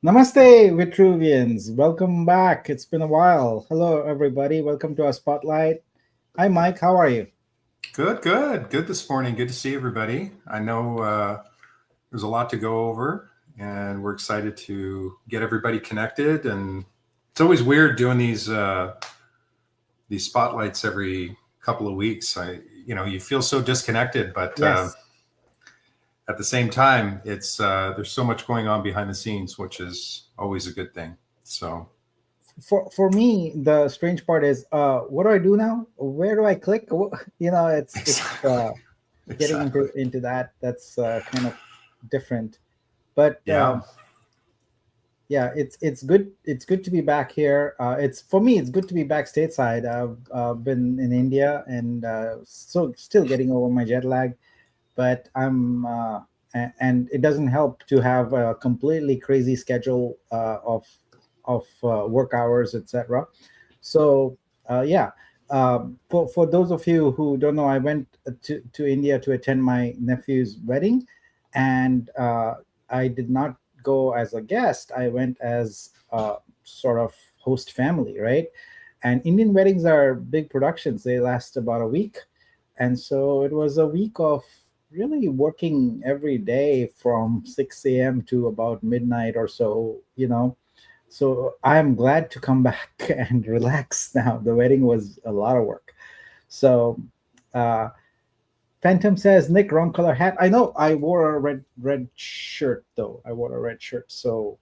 Namaste, Vitruvians. Welcome back. It's been a while. Hello, everybody. Welcome to our spotlight. Hi, Mike. How are you? Good this morning. Good to see everybody. I know there's a lot to go over, and we're excited to get everybody connected. And it's always weird doing these spotlights every couple of weeks. You feel so disconnected, but Yes. at the same time, it's there's so much going on behind the scenes, which is always a good thing. So For me, the strange part is, what do I do now? Where do I click? It's exactly, getting into exactly, that. That's kind of different. But yeah. yeah, it's good. It's good to be back here. It's for me. It's good to be back stateside. I've been in India and so still getting over my jet lag, but and it doesn't help to have a completely crazy schedule of work hours, etc. So yeah, for those of you who don't know, I went to India to attend my nephew's wedding, and I did not go as a guest. I went as sort of host family, right? And Indian weddings are big productions. They last about a week, and so it was a week of really working every day from 6 a.m. to about midnight or so, so I'm glad to come back and relax now. The wedding was a lot of work. So uh, Phantom says, Nick, wrong color hat. I know I wore a red shirt though. I wore a red shirt. So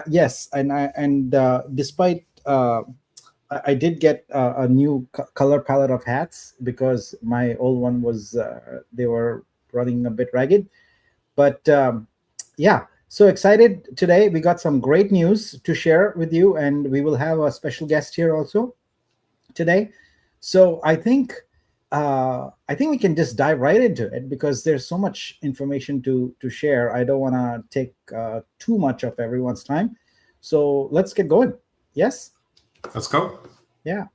yes, and despite I did get a new color palette of hats because my old one was they were running a bit ragged. But yeah, so excited today. We got some great news to share with you, and we will have a special guest here also today. So I think we can just dive right into it because there's so much information to share. I don't want to take too much of everyone's time. So let's get going. Yes. Let's go. Yeah.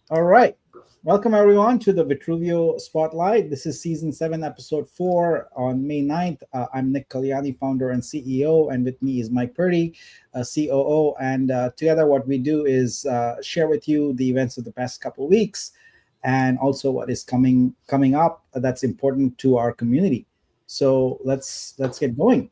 All right. Welcome, everyone, to the Vitruveo Spotlight. This is season 7, episode 4 on May 9th. I'm Nick Kalyani, founder and CEO, and with me is Mike Purdy, COO. And together, what we do is share with you the events of the past couple of weeks and also what is coming up that's important to our community. So let's get going.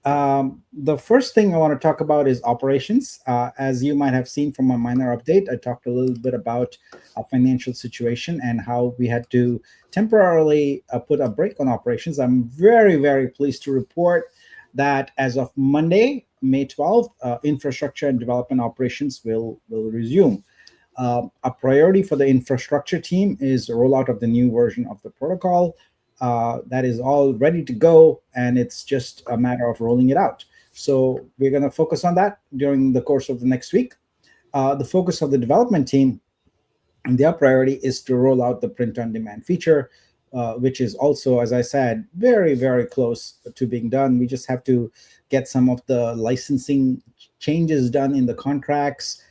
The first thing I want to talk about is operations. As you might have seen from my minor update, I talked a little bit about our financial situation and how we had to temporarily put a break on operations. I'm very, very pleased to report that as of Monday, May 12th, infrastructure and development operations will resume. A priority for the infrastructure team is the rollout of the new version of the protocol. That is all ready to go, and it's just a matter of rolling it out. So we're going to focus on that during the course of the next week. The focus of the development team and their priority is to roll out the print on demand feature, which is also, as I said, very, very close to being done. We just have to get some of the licensing changes done in the contracts,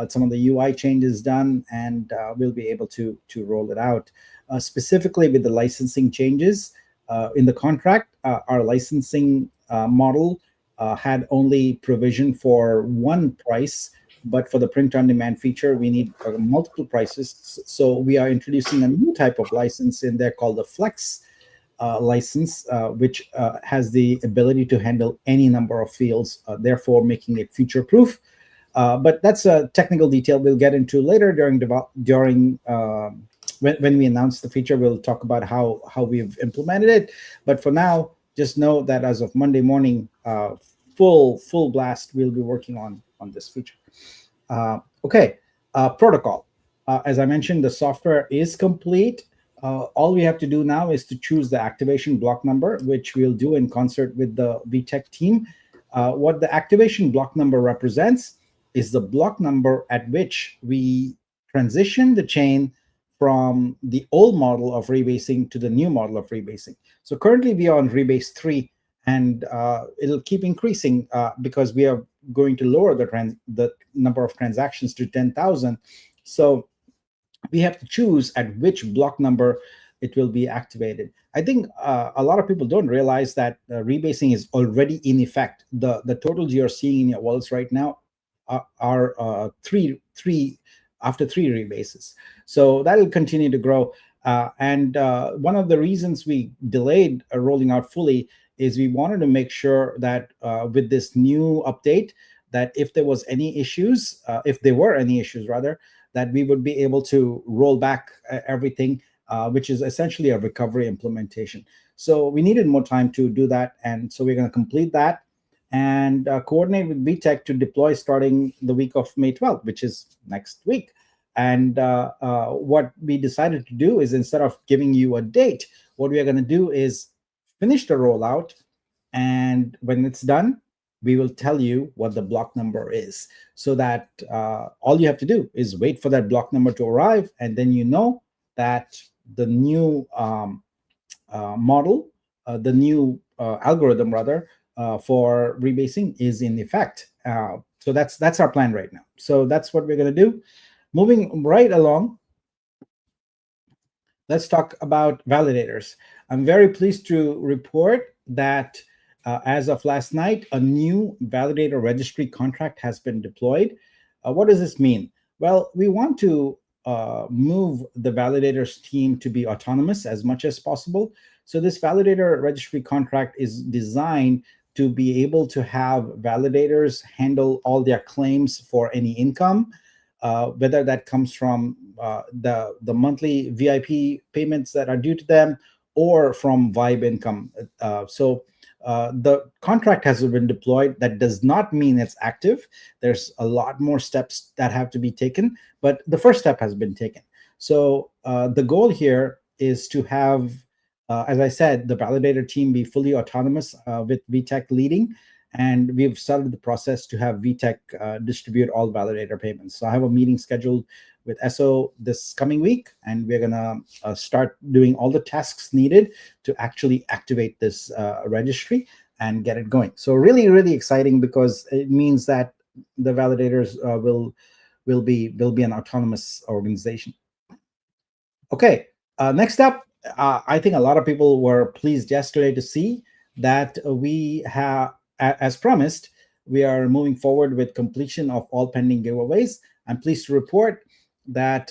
some of the UI changes done, and we'll be able to roll it out. Specifically with the licensing changes in the contract, our licensing model had only provision for one price, but for the print on demand feature, we need multiple prices. So we are introducing a new type of license in there called the Flex license, which has the ability to handle any number of fields, therefore making it future proof. But that's a technical detail we'll get into later during when we announce the feature. We'll talk about how we've implemented it. But for now, just know that as of Monday morning, full blast, we'll be working on this feature. Okay, protocol. As I mentioned, the software is complete. All we have to do now is to choose the activation block number, which we'll do in concert with the VTech team. What the activation block number represents is the block number at which we transition the chain from the old model of rebasing to the new model of rebasing. So currently we are on rebase 3, and it'll keep increasing because we are going to lower the number of transactions to 10,000. So we have to choose at which block number it will be activated. I think a lot of people don't realize that rebasing is already in effect. The totals you're seeing in your wallets right now are three after three rebases. So that will continue to grow. And one of the reasons we delayed rolling out fully is we wanted to make sure that with this new update, that if there was any issues, if there were any issues rather, that we would be able to roll back everything, which is essentially a recovery implementation. So we needed more time to do that, and so we're going to complete that and coordinate with VTech to deploy starting the week of May 12th, which is next week. And what we decided to do is, instead of giving you a date, what we are going to do is finish the rollout, and when it's done, we will tell you what the block number is, so that all you have to do is wait for that block number to arrive, and then you know that the new model, the new algorithm rather, for rebasing is in effect. So that's our plan right now. So that's what we're going to do. Moving right along, let's talk about validators. I'm very pleased to report that as of last night, a new validator registry contract has been deployed. What does this mean? Well, we want to move the validators team to be autonomous as much as possible. So this validator registry contract is designed to be able to have validators handle all their claims for any income, whether that comes from the monthly VIP payments that are due to them or from Vibe income. So the contract has been deployed. That does not mean it's active. There's a lot more steps that have to be taken, but the first step has been taken. So the goal here is to have, as I said, the validator team be fully autonomous with VTech leading. And we've started the process to have VTech distribute all validator payments. So I have a meeting scheduled with SO this coming week, and we're going to start doing all the tasks needed to actually activate this registry and get it going. So really, really exciting, because it means that the validators will be an autonomous organization. Okay, next up, I think a lot of people were pleased yesterday to see that we have, as promised, we are moving forward with completion of all pending giveaways. I'm pleased to report that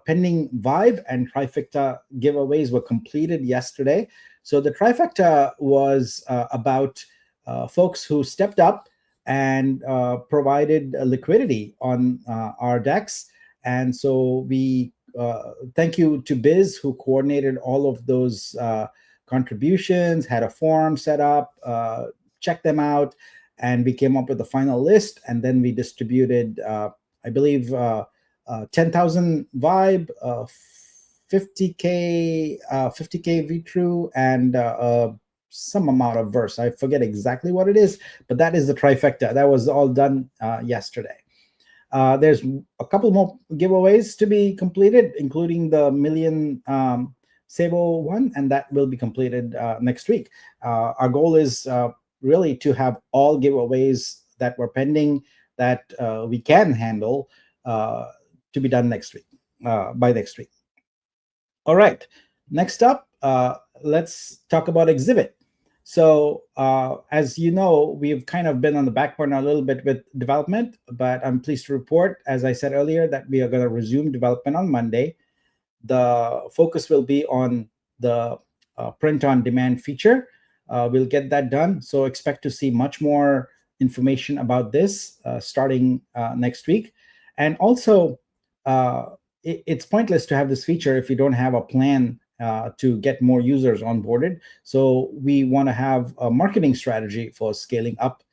pending Vibe and Trifecta giveaways were completed yesterday. So the Trifecta was about folks who stepped up and provided liquidity on our DEX. And so we thank you to Biz, who coordinated all of those contributions, had a forum set up, checked them out, and we came up with the final list. And then we distributed, I believe, 10,000 Vibe, 50K Vitru, and some amount of verse. I forget exactly what it is, but that is the Trifecta. That was all done yesterday. There's a couple more giveaways to be completed, including the million Sabo one, and that will be completed next week. Our goal is really to have all giveaways that were pending that we can handle to be done next week, by next week. All right, next up, let's talk about Exhibit. So as you know, we've kind of been on the back burner a little bit with development, but I'm pleased to report, as I said earlier, that we are going to resume development on Monday. The focus will be on the print on demand feature. We'll get that done. So expect to see much more information about this starting next week. And also, it's pointless to have this feature if you don't have a plan to get more users onboarded. So we want to have a marketing strategy for scaling up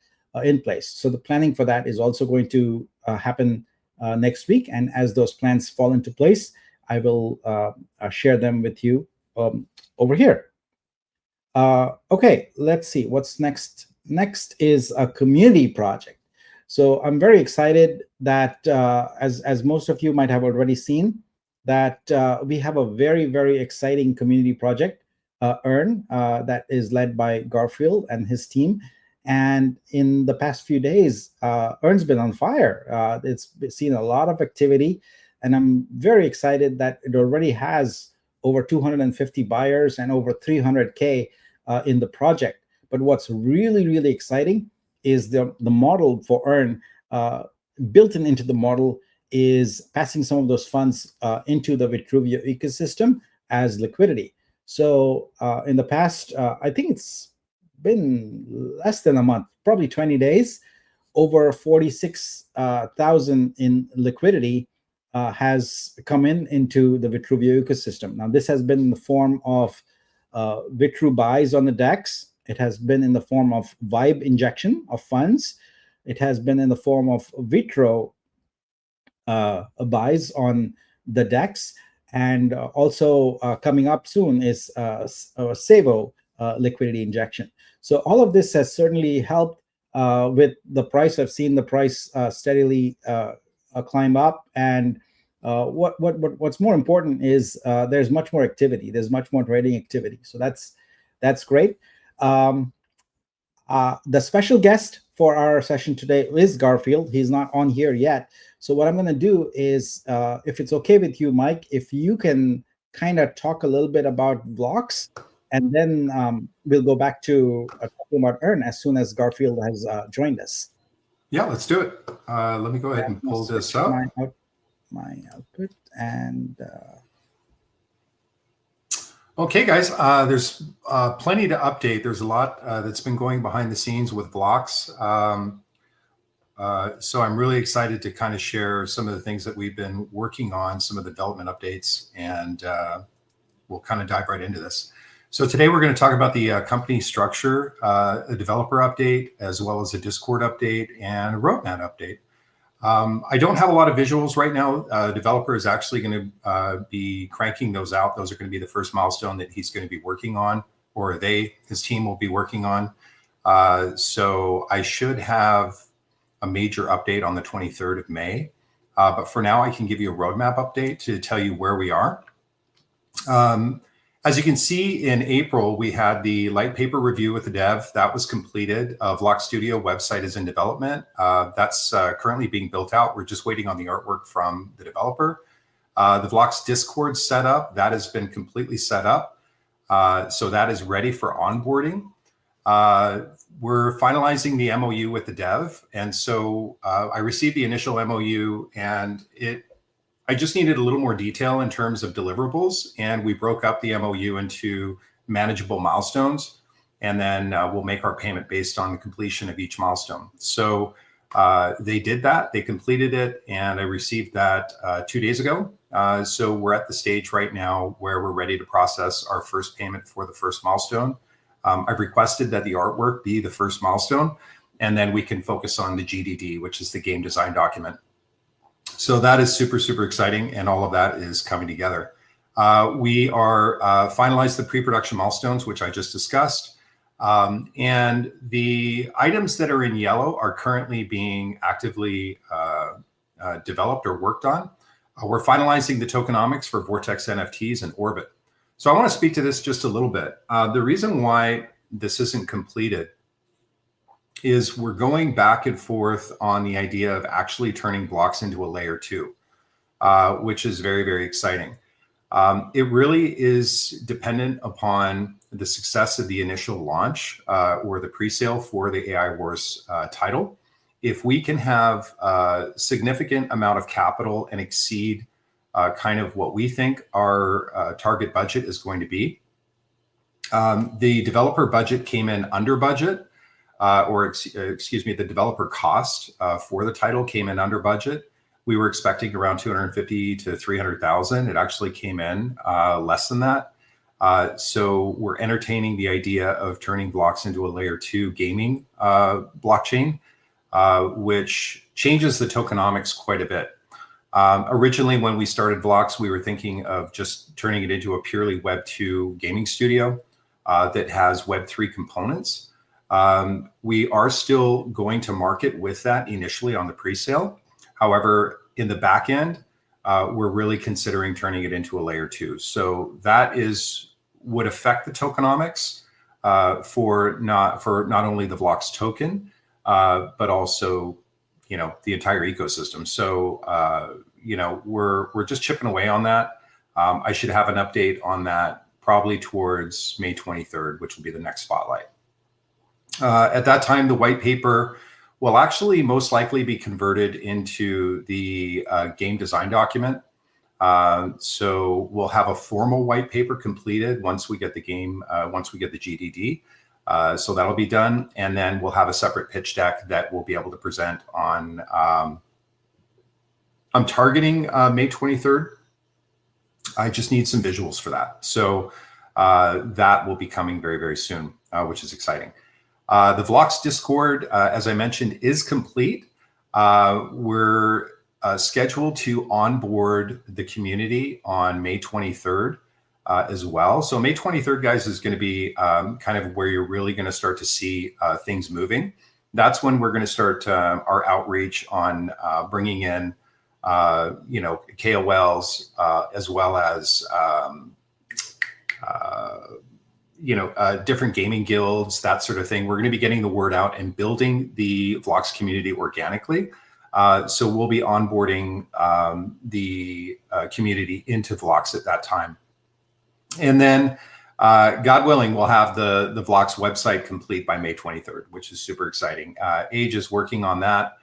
in place. So the planning for that is also going to happen next week. And as those plans fall into place, I will share them with you over here. Okay, let's see what's next. Next is a community project. So I'm very excited that, as most of you might have already seen, that we have a very, very exciting community project, Earn, that is led by Garfield and his team. And in the past few days, Earn's been on fire. It's seen a lot of activity, and I'm very excited that it already has over 250 buyers, and over 300K in the project. But what's really, really exciting is the model for Earn. Built into the model is passing some of those funds into the Vitruveo ecosystem as liquidity. So in the past, I think it's been less than a month, probably 20 days, over 46,000 in liquidity has come into the Vitruveo ecosystem. Now, this has been in the form of Vitru buys on the DEX. It has been in the form of Vibe injection of funds. It has been in the form of Vitro buys on the DEX. And also coming up soon is Savo liquidity injection. So all of this has certainly helped with the price. I've seen the price steadily climb up. And what's more important is there's much more activity. There's much more trading activity. So that's great. The special guest for our session today is Garfield. He's not on here yet. So what I'm going to do is, if it's okay with you, Mike, if you can kind of talk a little bit about blocks, and then we'll go back to talking about Earn as soon as Garfield has joined us. Yeah, let's do it. Let me go ahead and pull this up. My output and... Okay, guys, there's plenty to update. There's a lot that's been going behind the scenes with blocks. So I'm really excited to kind of share some of the things that we've been working on, some of the development updates, and we'll kind of dive right into this. So today we're going to talk about the company structure, a developer update, as well as a Discord update and a roadmap update. I don't have a lot of visuals right now. Developer is actually going to be cranking those out. Those are going to be the first milestone that he's going to be working on, or his team will be working on. So I should have a major update on the 23rd of May. But for now, I can give you a roadmap update to tell you where we are. As you can see, in April, we had the light paper review with the dev. That was completed. Vlog Studio website is in development. That's currently being built out. We're just waiting on the artwork from the developer. The Vlogs Discord set up. That has been completely set up. So that is ready for onboarding. We're finalizing the MOU with the dev. And so I received the initial MOU, and I just needed a little more detail in terms of deliverables, and we broke up the MOU into manageable milestones, and then we'll make our payment based on the completion of each milestone. So they did that, they completed it, and I received that 2 days ago. So we're at the stage right now where we're ready to process our first payment for the first milestone. I've requested that the artwork be the first milestone, and then we can focus on the GDD, which is the game design document. So that is super, super exciting, and all of that is coming together. We are finalized the pre-production milestones, which I just discussed. And the items that are in yellow are currently being actively developed or worked on. We're finalizing the tokenomics for Vortex NFTs and Orbit. So I want to speak to this just a little bit. The reason why this isn't completed is we're going back and forth on the idea of actually turning blocks into a layer 2, which is very, very exciting. It really is dependent upon the success of the initial launch or the pre-sale for the AI Wars title. If we can have a significant amount of capital and exceed kind of what we think our target budget is going to be. The developer budget came in under budget. Excuse me, the developer cost for the title came in under budget. We were expecting around 250 to 300,000. It actually came in less than that. So we're entertaining the idea of turning blocks into a layer 2 gaming blockchain, which changes the tokenomics quite a bit. Originally, when we started blocks, we were thinking of just turning it into a purely Web 2 gaming studio that has Web 3 components. We are still going to market with that initially on the pre-sale. However, in the back end, we're really considering turning it into a layer 2. So that would affect the tokenomics for not only the blocks token, but also, the entire ecosystem. So, we're just chipping away on that. I should have an update on that probably towards May 23rd, which will be the next spotlight. At that time, the white paper will actually most likely be converted into the game design document. So we'll have a formal white paper completed once we get the game, once we get the GDD. So that'll be done. And then we'll have a separate pitch deck that we'll be able to present on, I'm targeting May 23rd. I just need some visuals for that. So that will be coming very, very soon, which is exciting. The Vlox Discord, as I mentioned, is complete. We're scheduled to onboard the community on May 23rd as well. So May 23rd, guys, is going to be kind of where you're really going to start to see things moving. That's when we're going to start our outreach on bringing in, KOLs as well as different gaming guilds, that sort of thing. We're going to be getting the word out and building the Vlox community organically. So we'll be onboarding the community into Vlox at that time. And then, God willing, we'll have the Vlox website complete by May 23rd, which is super exciting. Age is working on that.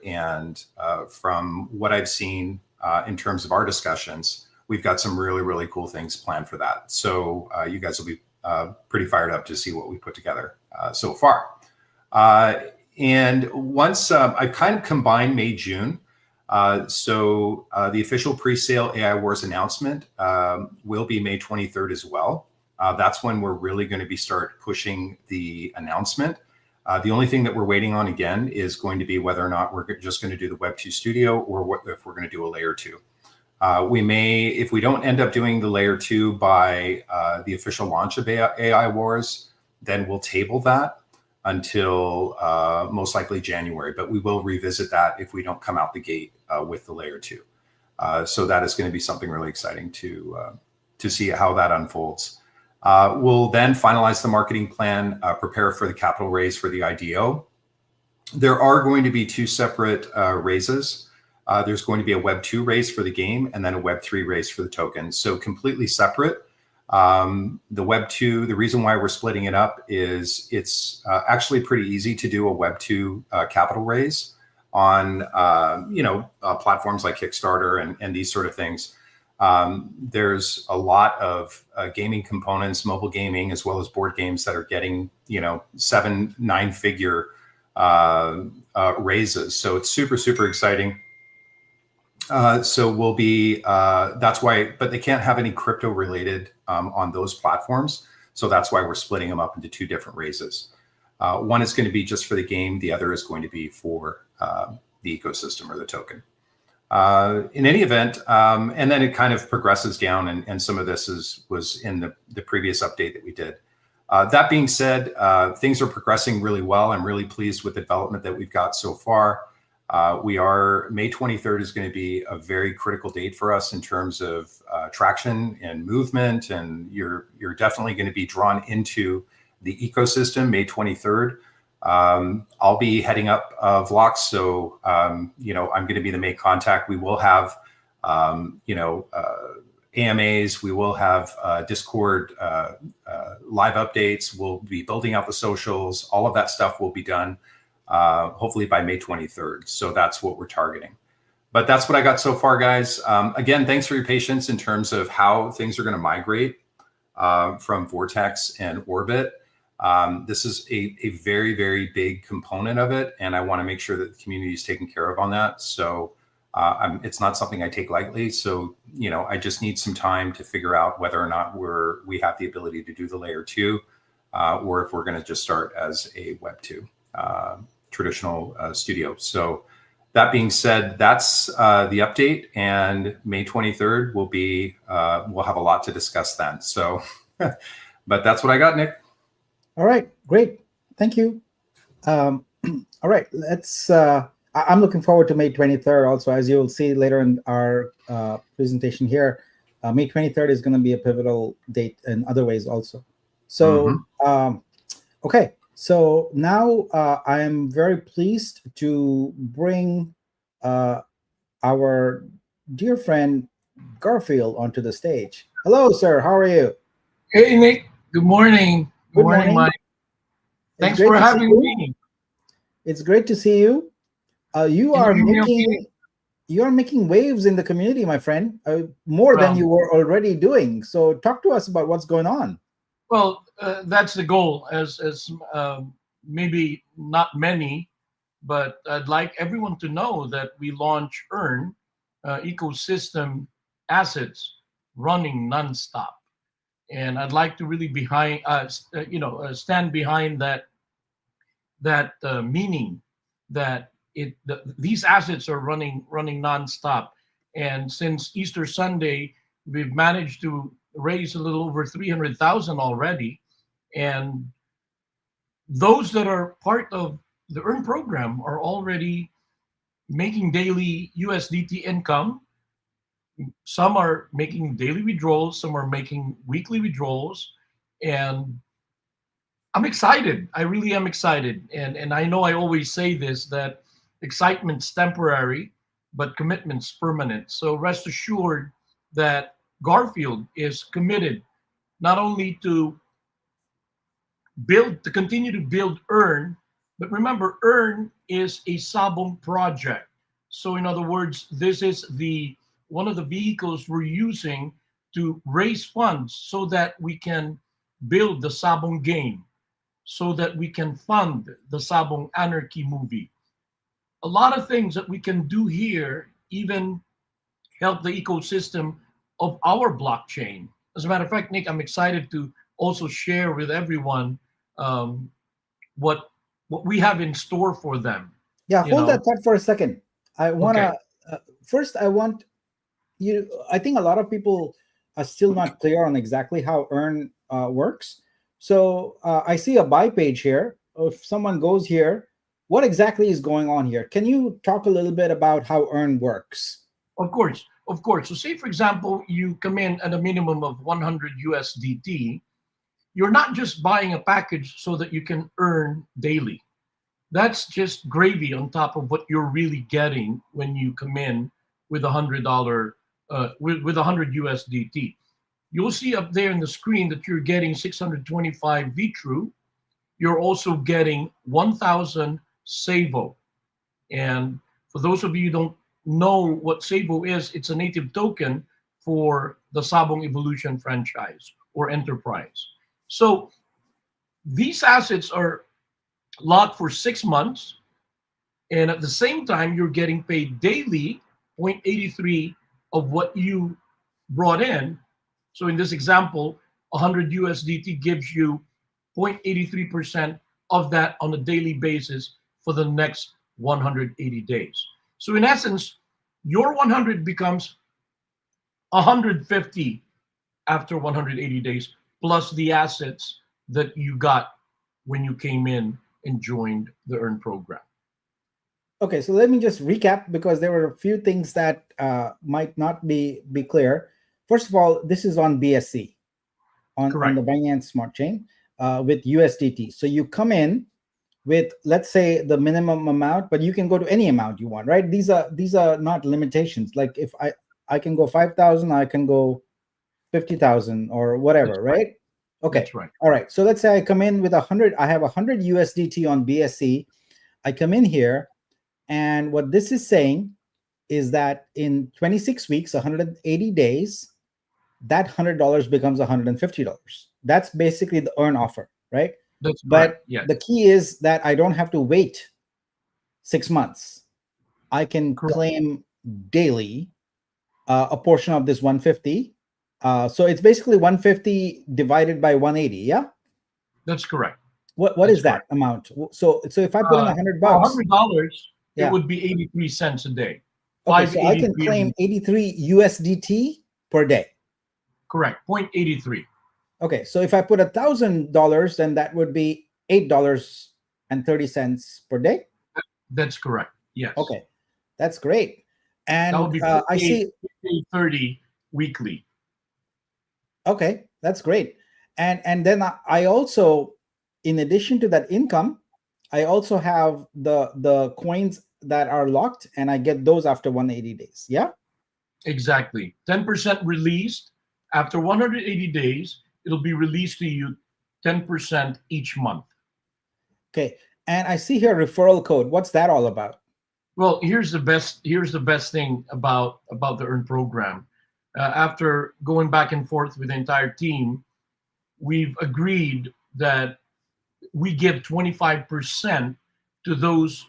And from what I've seen in terms of our discussions, we've got some really, really cool things planned for that. So you guys will be pretty fired up to see what we put together so far. And once I've kind of combined May, June. So the official pre-sale AI Wars announcement will be May 23rd as well. That's when we're really going to be start pushing the announcement. The only thing that we're waiting on again is going to be whether or not we're just going to do the Web 2 Studio or if we're going to do a layer 2. We may, if we don't end up doing the layer 2 by the official launch of AI Wars, then we'll table that until most likely January. But we will revisit that if we don't come out the gate with the layer 2. So that is going to be something really exciting to see how that unfolds. We'll then finalize the marketing plan, prepare for the capital raise for the IDO. There are going to be 2 separate raises. There's going to be a Web 2 raise for the game and then a Web 3 raise for the token. So completely separate. The Web 2, the reason why we're splitting it up is it's actually pretty easy to do a Web 2 capital raise on platforms like Kickstarter and these sort of things. There's a lot of gaming components, mobile gaming, as well as board games that are getting 7-9 figure raises. So it's super, super exciting. So we'll be, that's why, but they can't have any crypto related on those platforms. So that's why we're splitting them up into 2 different raises. One is going to be just for the game. The other is going to be for the ecosystem or the token. In any event, and then it kind of progresses down, and some of this was in the previous update that we did. That being said, things are progressing really well. I'm really pleased with the development that we've got so far. May 23rd is going to be a very critical date for us in terms of traction and movement, and you're definitely going to be drawn into the ecosystem May 23rd. I'll be heading up Vlox, so I'm going to be the main contact. We will have AMAs, we will have Discord live updates. We'll be building out the socials. All of that stuff will be done hopefully by May 23rd. So that's what we're targeting. But that's what I got so far, guys. Again, thanks for your patience in terms of how things are going to migrate from Vortex and Orbit. This is a very, very big component of it, and I want to make sure that the community is taken care of on that. So it's not something I take lightly. So, I just need some time to figure out whether or not we have the ability to do the layer 2, or if we're going to just start as a Web 2 traditional studio. So that being said, that's the update, and May 23rd will be, we'll have a lot to discuss then. So, but that's what I got, Nick. All right, great. Thank you. All right, let's, I'm looking forward to May 23rd also. As you'll see later in our presentation here, May 23rd is going to be a pivotal date in other ways also. So, okay. So now I am very pleased to bring our dear friend, Garfield onto the stage. Hello, sir. How are you? Hey, Nick. Good morning. Good Good morning, morning. Mike. It's Thanks for great to see having you. me. It's great to see you. You Can you are hear me okay? making waves in the community, my friend, more than Well, you were already doing. So, talk to us about what's going on. that's the goal. As maybe not many, but I'd like everyone to know that we launch Earn ecosystem assets running nonstop, and I'd like to really stand behind that meaning that these assets are running nonstop. And since Easter Sunday, we've managed to raise a little over 300,000 already. And those that are part of the Earn program are already making daily USDT income. Some are making daily withdrawals, some are making weekly withdrawals, and I'm excited. I really am excited. And I know I always say this that excitement's temporary, but commitment's permanent. So rest assured that Garfield is committed not only to continue to build Earn, but remember, Earn is a Sabong project. So in other words, this is the one of the vehicles we're using to raise funds so that we can build the Sabong game, so that we can fund the Sabong Anarchy movie. A lot of things that we can do here, even help the ecosystem of our blockchain. As a matter of fact, Nick, I'm excited to also share with everyone um, what what we have in store for them. Yeah, You hold know, that thought for a second. I okay, wanna first. I want you. I think a lot of people are still not clear on exactly how Earn works. So I see a buy page here. If someone goes here, what exactly is going on here? Can you talk a little bit about how Earn works? of course, of course. So, say for example, you come in at a minimum of 100 USDT. You're not just buying a package so that you can earn daily. That's just gravy on top of what you're really getting when you come in with $100 with 100 USDT. You'll see up there in the screen that you're getting 625 Vitru. You're also getting 1,000 Savo. And for those of you who don't know what Savo is, it's a native token for the Sabong Evolution franchise or enterprise. So these assets are locked for 6 months, and at the same time, you're getting paid daily 0.83 of what you brought in. So in this example, 100 USDT gives you 0.83% of that on a daily basis for the next 180 days. So in essence, your 100 becomes 150 after 180 days, plus the assets that you got when you came in and joined the Earn program. Okay, so let me just recap because there were a few things that might not be clear. First of all, this is on BSC, on Correct. the Binance Smart Chain with USDT. So you come in with, let's say, the minimum amount, but you can go to any amount you want, right? These are not limitations. Like if I can go 5,000, I can go 50,000 or That's whatever, right. right? Okay. That's right. All right. So let's say I come in with 100. I have 100 USDT on BSC. I come in here, and what this is saying is that in 26 weeks, 180 days, that $100 becomes $150. That's basically the earn offer, right? That's correct. But Yes. the key is that I don't have to wait 6 months. I can Correct. claim daily a portion of this 150. So it's basically 150 divided by 180. Yeah. That's correct. What That's is that correct. amount? So if I put in Uh, 100 for bucks, $100, it yeah. would be 83 cents a day. Okay. So I can 583 a claim week. 83 USDT per day. Correct. 0.83. Okay, so if I put $1,000, then that would be $8.30 per day. That's correct. Yes. Okay, that's great. That would And be I see. 48.30 weekly. Okay, that's great. And then I also, in addition to that income, I also have the coins that are locked, and I get those after 180 days. Yeah. Exactly. 10% released. After 180 days, it'll be released to you 10% each month. Okay. And I see here referral code. What's that all about? Well, here's the best thing about the Earn program. After going back and forth with the entire team, we've agreed that we give 25% to those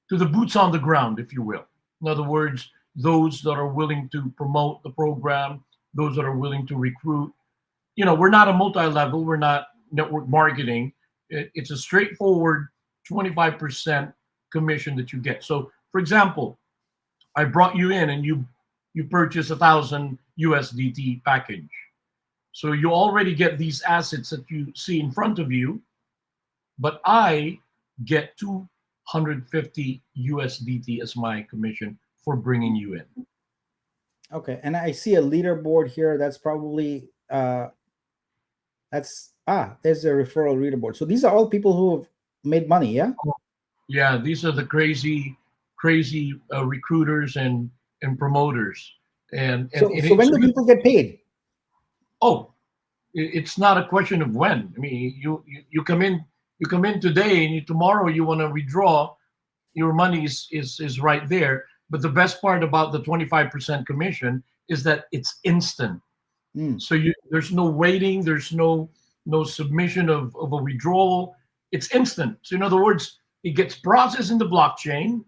to the boots on the ground, if you will. In other words, those that are willing to promote the program, those that are willing to recruit. We're not a multi-level, we're not network marketing. It's a straightforward 25% commission that you get. So, for example, I brought you in and you purchase 1,000 USDT package. So you already get these assets that you see in front of you, but I get 250 USDT as my commission for bringing you in. Okay. And I see a leaderboard here. That's probably there's a referral leaderboard. So these are all people who have made money, yeah? Yeah, these are the crazy recruiters and promoters. And So when do people get paid? Oh, it's not a question of when. I mean, you come in today, and tomorrow you want to withdraw, your money is right there. But the best part about the 25% commission is that it's instant. So there's no waiting, there's no submission of a withdrawal. It's instant. So in other words, it gets processed in the blockchain.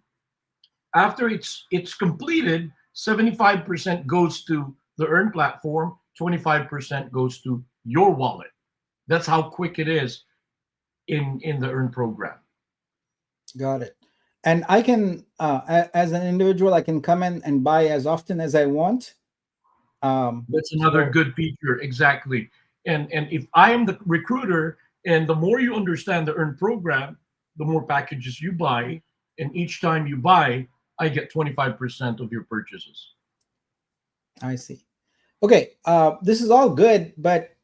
After it's completed, 75% goes to the Earn platform, 25% goes to your wallet. That's how quick it is in the Earn program. Got it. And I can, as an individual, I can come in and buy as often as I want. That's another good feature, exactly. And if I am the recruiter, and the more you understand the Earn program, the more packages you buy, and each time you buy, I get 25% of your purchases. I see. Okay, this is all good, but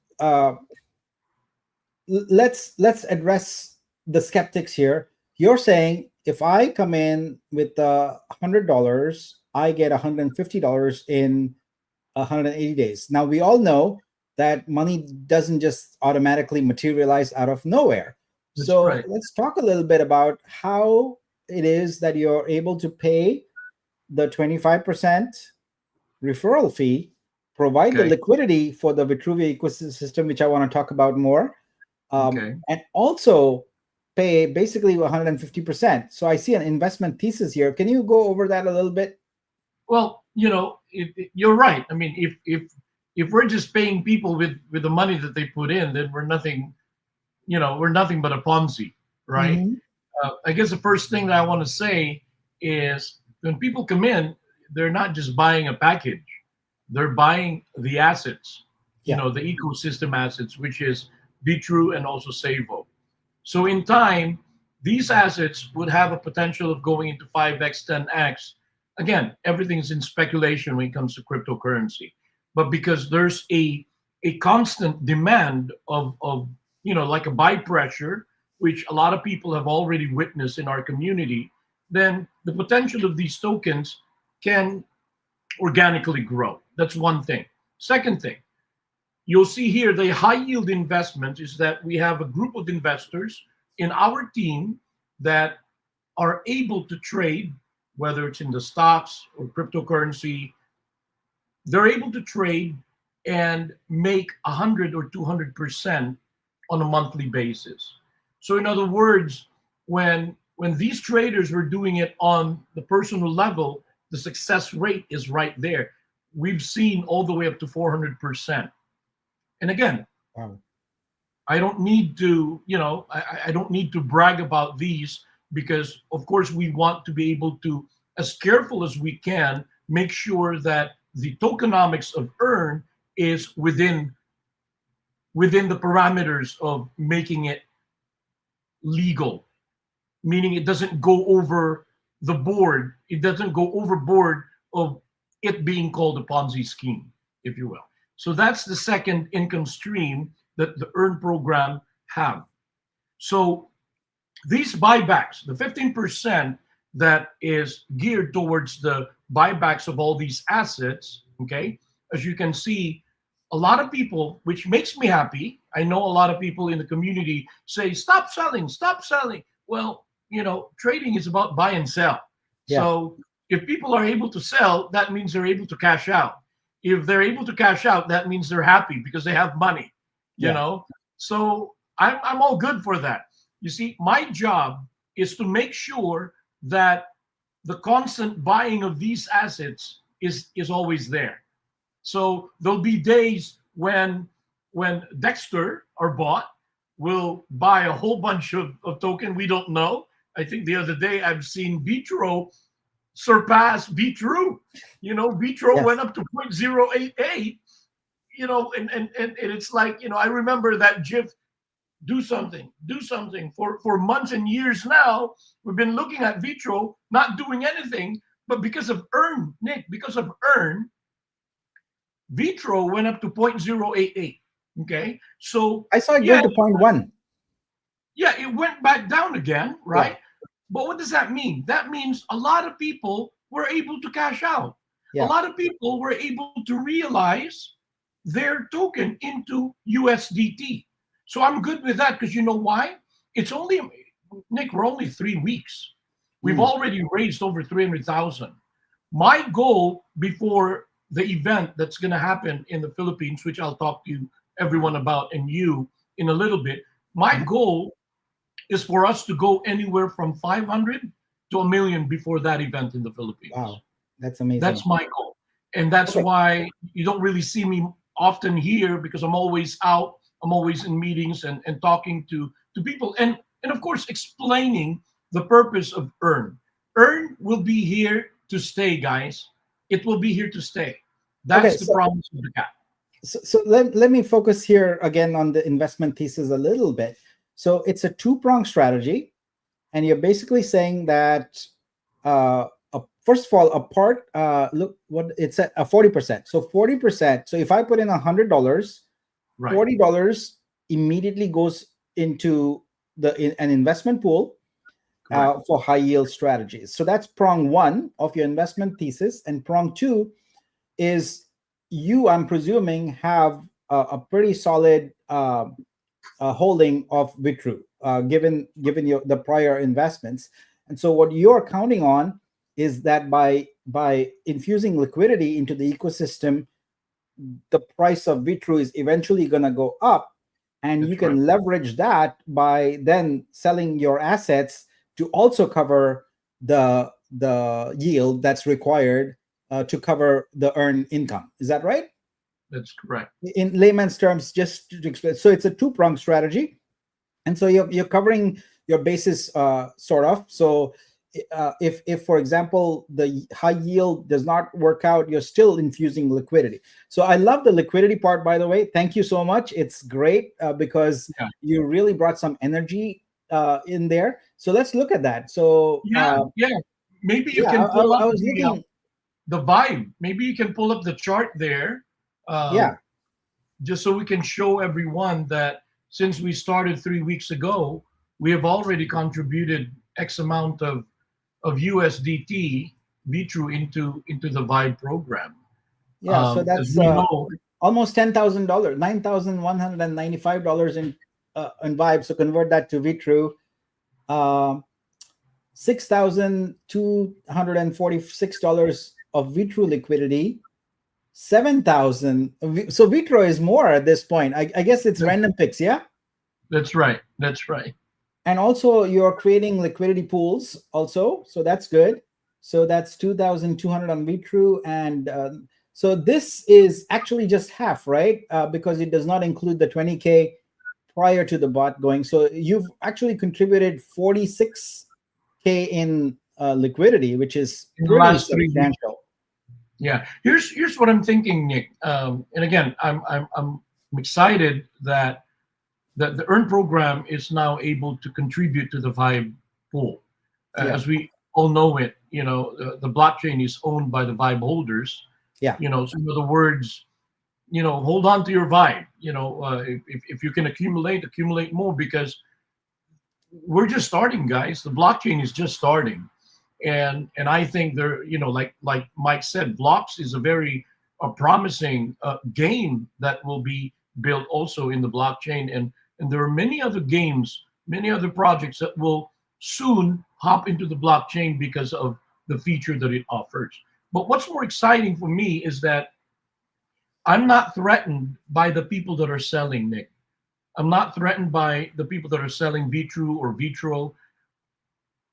let's address the skeptics here. You're saying if I come in with $100, I get $150 in 180 days. Now we all know that money doesn't just automatically materialize out of nowhere. That's so right. Let's talk a little bit about how it is that you're able to pay the 25% referral fee, provide the Okay. liquidity for the Vitruveo ecosystem, which I want to talk about more, Okay. and also pay basically 150%. So I see an investment thesis here. Can you go over that a little bit? Well, you're right. I mean, if we're just paying people with the money that they put in, then we're nothing but a Ponzi, right? Mhm. I guess the first thing that I want to say is when people come in, they're not just buying a package; they're buying the assets, Yeah. the ecosystem assets, which is Vitru and also Savo. So in time, these assets would have a potential of going into 5x, 10x. Again, everything's in speculation when it comes to cryptocurrency, but because there's a constant demand of like a buy pressure, which a lot of people have already witnessed in our community, then the potential of these tokens can organically grow. That's one thing. Second thing, you'll see here the high yield investment is that we have a group of investors in our team that are able to trade, whether it's in the stocks or cryptocurrency. They're able to trade and make 100 or 200% on a monthly basis. So in other words, when these traders were doing it on the personal level, the success rate is right there. We've seen all the way up to 400%. And again, Wow. I don't need to, I don't need to brag about these, because of course we want to be able to, as careful as we can, make sure that the tokenomics of Earn is within the parameters of making it legal, meaning it doesn't go over the board. It doesn't go overboard of it being called a Ponzi scheme, if you will. So that's the second income stream that the Earn program have. So these buybacks, the 15% that is geared towards the buybacks of all these assets, Okay, as you can see, a lot of people, which makes me happy. I know a lot of people in the community say, "Stop selling, stop selling." Well, trading is about buy and sell. Yeah. So if people are able to sell, that means they're able to cash out. If they're able to cash out, that means they're happy because they have money. You Yeah. know, so I'm all good for that. You see, my job is to make sure that the constant buying of these assets is always there. So there'll be days when Dexter, our bot, will buy a whole bunch of token we don't know. I think the other day I've seen Vitro surpass Vitru. Vitro Yes. went up to 0.088, and it's like, I remember that GIF, do something. For months and years now, we've been looking at Vitro not doing anything, but because of Earn, Nick, because of Earn, Vitro went up to 0.088. Okay. So I saw it go yeah, to point one. yeah, it went back down again, Yeah. right? But what does that mean? That means a lot of people were able to cash out. A Yeah. lot of people were able to realize their token into USDT. So I'm good with that because you know why? It's only, Nick, we're only 3 weeks. We've Mm. already raised over 300,000. My goal before the event that's going to happen in the Philippines, which I'll talk to everyone about and you in a little bit, my Mhm. goal is for us to go anywhere from 500 to a million before that event in the Philippines. Wow. That's amazing. That's my goal. And that's Okay. why you don't really see me often here because I'm always out. I'm always in meetings and talking to people and of course explaining the purpose of Earn. Earn will be here to stay, guys. It will be here to stay. Okay. That's the promise of the cat. So let me focus here again on the investment thesis a little bit. So it's a two-pronged strategy, and you're basically saying that first of all, a part look what it's at a 40%. So 40%. So if I put in $100, Right. $40 immediately goes into an investment pool Correct. for high yield strategies. So that's prong one of your investment thesis, and prong two is you, I'm presuming, have a pretty solid holding of Vitru, given the prior investments. And so what you're counting on is that by infusing liquidity into the ecosystem, the price of Vitru is eventually going to go up, and you That's can right. leverage that by then selling your assets to also cover the yield that's required to cover the earned income. Is that right? That's correct. In layman's terms, just to explain. So it's a two-pronged strategy, and so you're covering your bases sort of. So if for example the high yield does not work out, you're still infusing liquidity. So I love the liquidity part, by the way. Thank you so much. It's great because Yeah. you really brought some energy in there. So let's look at that. So Yeah. Maybe you yeah, can pull I up was looking. the vibe. Maybe you can pull up the chart there, Yeah. just so we can show everyone that since we started 3 weeks ago, we have already contributed X amount of USDT Vitru into the Vibe program. Yeah, so As that's we know, almost $10,000, $9,195 in Vibe. So convert that to Vitru. Um, $6,246 of Vitru liquidity, 7,000. So Vitro is more at this point. I guess it's random picks, yeah? that's right. That's right. And also you're creating liquidity pools also. So that's good. So that's 2,200 on Vitru. And so this is actually just half, right? Because it does not include the 20K prior to the bot going. So you've actually contributed 46K in liquidity, which is In the pretty last 3 weeks. substantial. Yeah. Here's what I'm thinking, Nick. And again, I'm excited that the Earn program is now able to contribute to the Vibe pool. Yeah. As we all know it, the blockchain is owned by the Vibe holders. Yeah. So in other words, hold on to your Vibe. If you can accumulate more, because we're just starting, guys. The blockchain is just starting, and I think there, like Mike said, blocks is a very a promising game that will be built also in the blockchain, and there are many other games, many other projects that will soon hop into the blockchain because of the feature that it offers. But what's more exciting for me is that I'm not threatened by the people that are selling, Nick. I'm not threatened by the people that are selling Vitru or Vitro.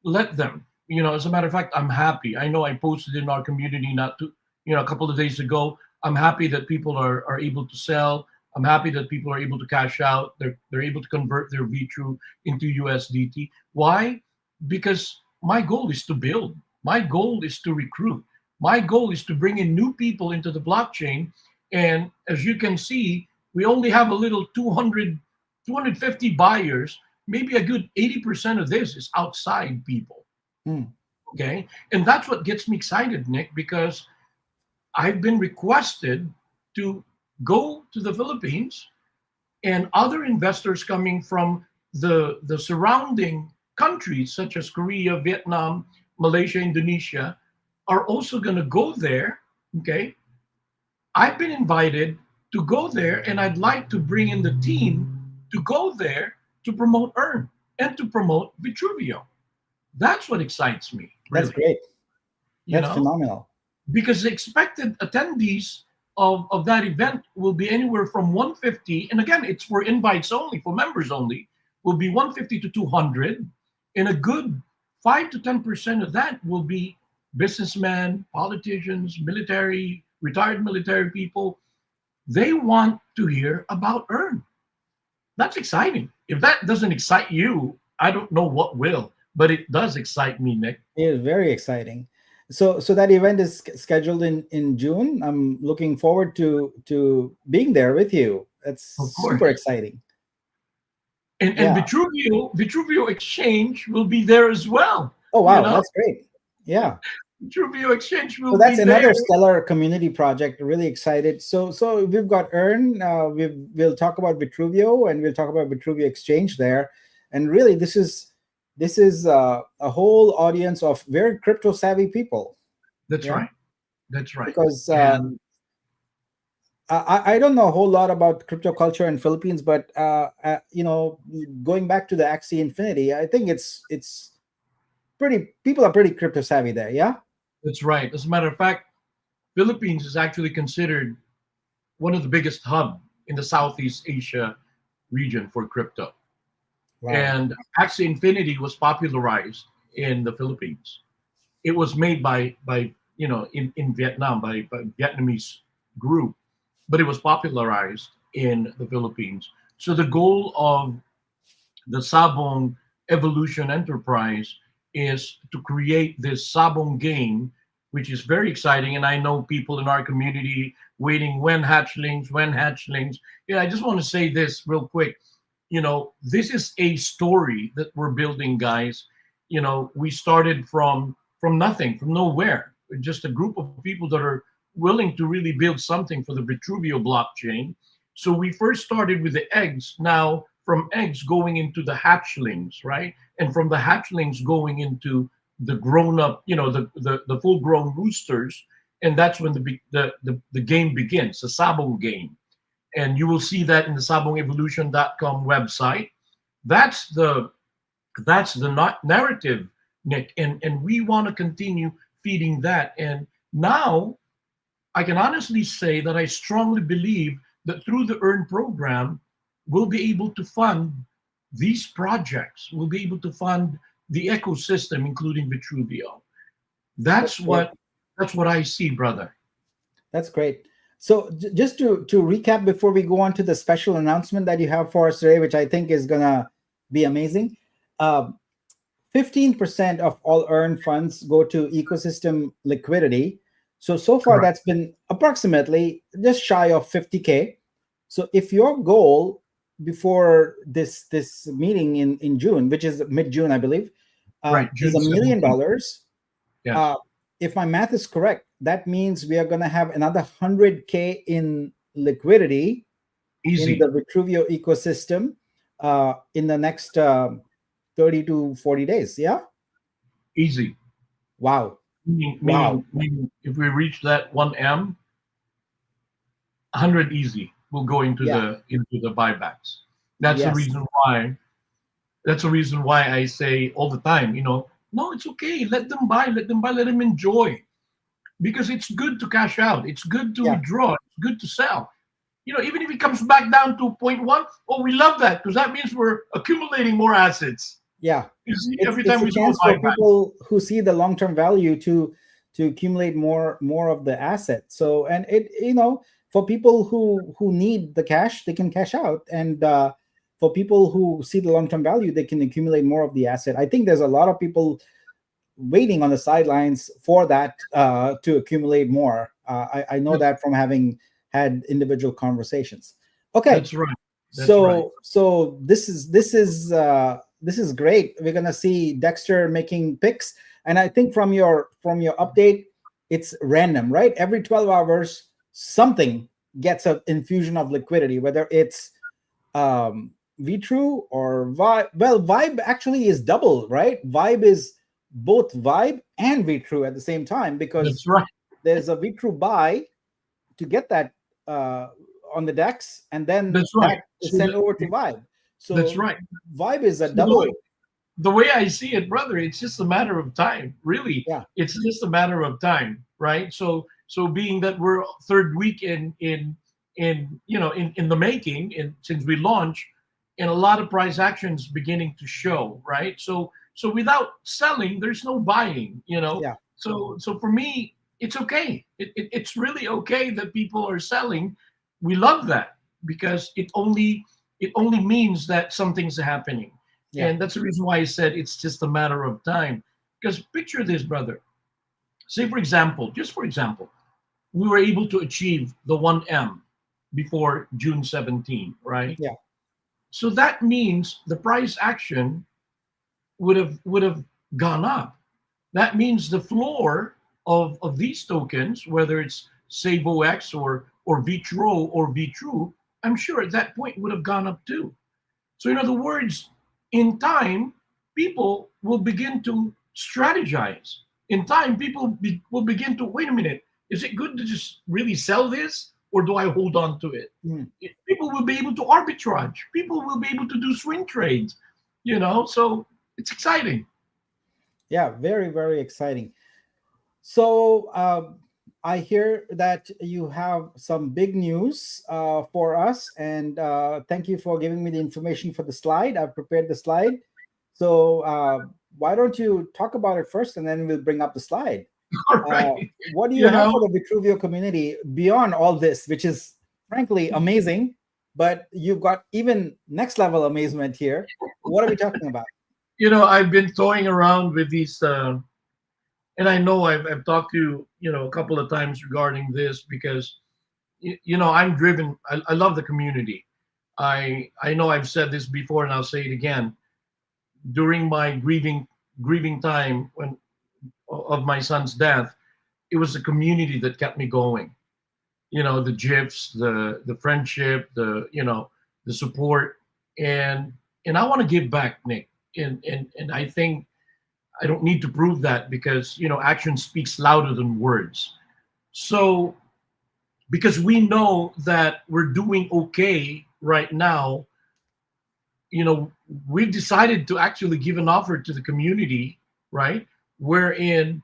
Let them. As a matter of fact, I'm happy. I know I posted in our community not to, a couple of days ago. I'm happy that people are able to sell. I'm happy that people are able to cash out. They're able to convert their Vitru into USDT. Why? Because my goal is to build. My goal is to recruit. My goal is to bring in new people into the blockchain. And as you can see, we only have a little 250 buyers. Maybe a good 80% of this is outside people. Hmm. Okay. And that's what gets me excited, Nick, because I've been requested to go to the Philippines, and other investors coming from the surrounding countries such as Korea, Vietnam, Malaysia, Indonesia are also going to go there. Okay. I've been invited to go there, and I'd like to bring in the team to go there to promote Earn and to promote Vitruveo. That's what excites me, That's really. great. You That's know, phenomenal. because the expected attendees of that event will be anywhere from 150, and again, it's for invites only, for members only, will be 150 to 200, and a good 5 to 10% of that will be businessmen, politicians, military, retired military people. They want to hear about Earn. That's exciting. If that doesn't excite you, I don't know what will, but it does excite me, Nick. It is very exciting. So that event is scheduled in June. I'm looking forward to being there with you. That's Of super course. exciting. And Yeah. Vitruveo Exchange will be there as well. Oh You wow, know, that's great. Yeah. Vitruveo Exchange So will that's be there. another stellar community project. Really excited. So we've got Earn. We'll talk about Vitruvio, and we'll talk about Vitruvio Exchange there. And really, this is a whole audience of very crypto savvy people. That's Yeah, right. That's right. because And I don't know a whole lot about crypto culture in Philippines, but going back to the Axie Infinity, I think it's pretty. People are pretty crypto savvy there. Yeah. that's right. As a matter of fact, Philippines is actually considered one of the biggest hub in the Southeast Asia region for crypto. Wow. And Axie Infinity was popularized in the Philippines. It was made in Vietnam by Vietnamese group, but it was popularized in the Philippines. So the goal of the Sabong Evolution Enterprise is to create this Sabong game, which is very exciting. And I know people in our community waiting when hatchlings, when hatchlings. Yeah, I just want to say this real quick. This is a story that we're building, guys. We started from nothing, from nowhere, just a group of people that are willing to really build something for the Vitruvio blockchain. So we first started with the eggs. Now from eggs going into the hatchlings, right? And from the hatchlings going into the grown up, the full grown roosters. And that's when the game begins, the Sabong game. And you will see that in the sabongevolution.com website. That's the narrative, Nick, and we want to continue feeding that. And now I can honestly say that I strongly believe that through the Earn program, we'll be able to fund these projects. We'll be able to fund the ecosystem, including Vitruvio. That's That's great. what I see, brother. That's great. So just to recap before we go on to the special announcement that you have for us today, which I think is gonna be amazing. Uh, 15% of all earned funds go to ecosystem liquidity. So far Correct. that's been approximately just shy of 50K. So if your goal before this meeting in June, which is mid-June, I believe, Right, is June $1 million, 17th. Yes, uh, if my math is correct, that means we are going to have another 100K in liquidity in the easy, Vitruvio ecosystem in the next 30 to 40 days. Yeah. easy. Wow. Meaning, Wow. if we reach that 1M, 100 easy will go into Yeah. the buybacks. That's the Yes. reason why. That's the reason why I say all the time, no, it's okay. Let them buy. Let them buy. Let them enjoy. Because it's good to cash out. It's good to Yeah. withdraw. It's good to sell. Even if it comes back down to point one, oh, we love that because that means we're accumulating more assets. Yeah. You see, It's every it's time a we do a chance for buyback. people who see the long-term value to accumulate more of the asset. So, and it, for people who need the cash, they can cash out, and for people who see the long-term value, they can accumulate more of the asset. I think there's a lot of people waiting on the sidelines for that to accumulate more. I know that from having had individual conversations. Okay, That's right. That's right. so this is great. We're gonna see Dexter making picks, and I think from your update, it's random, right? Every 12 hours, something gets an infusion of liquidity, whether it's um Vitru or Vibe. Well, Vibe actually is double, right? Vibe is both Vibe and Vitru at the same time, because That's right. there's a Vitru buy to get that uh, on the decks, and then That's right. that is So sent over to Vibe. that's So right. Vibe is a So the double. the way I see it, brother, it's just a matter of time. Really, Yeah, it's just a matter of time, right? So being that we're third week in the making, and since we launched, and a lot of price actions beginning to show, right? So without selling, there's no buying, yeah, So for me, it's okay. It's really okay that people are selling. We love that because it only means that something's happening, yeah. and that's the reason why I said it's just a matter of time. Because picture this, brother. Say, for example, just for example, we were able to achieve the 1M before June 17, right? Yeah. So that means the price action would have gone up. That means the floor of these tokens, whether it's SavoX or Vitro or Vitru, I'm sure at that point would have gone up too. So, in other words, in time, people will begin to strategize. In time, will begin to wait a minute. Is it good to just really sell this, or do I hold on to it? Mm. People will be able to arbitrage. People will be able to do swing trades. So it's exciting. Yeah, very, very exciting. So I hear that you have some big news for us, and thank you for giving me the information for the slide. I've prepared the slide. So why don't you talk about it first, and then we'll bring up the slide. All right. What do you You have for know, the Vitruvio community beyond all this, which is frankly amazing, but you've got even next level amazement here. What are we talking about? I've been toying around with these, and I know I've talked to you a couple of times regarding this because I'm driven. I love the community. I know I've said this before and I'll say it again. During my grieving time when of my son's death, it was the community that kept me going. The gifs, the friendship, the support, and I want to give back, Nick. And I think I don't need to prove that because action speaks louder than words. So because we know that we're doing okay right now, we've decided to actually give an offer to the community, right? Wherein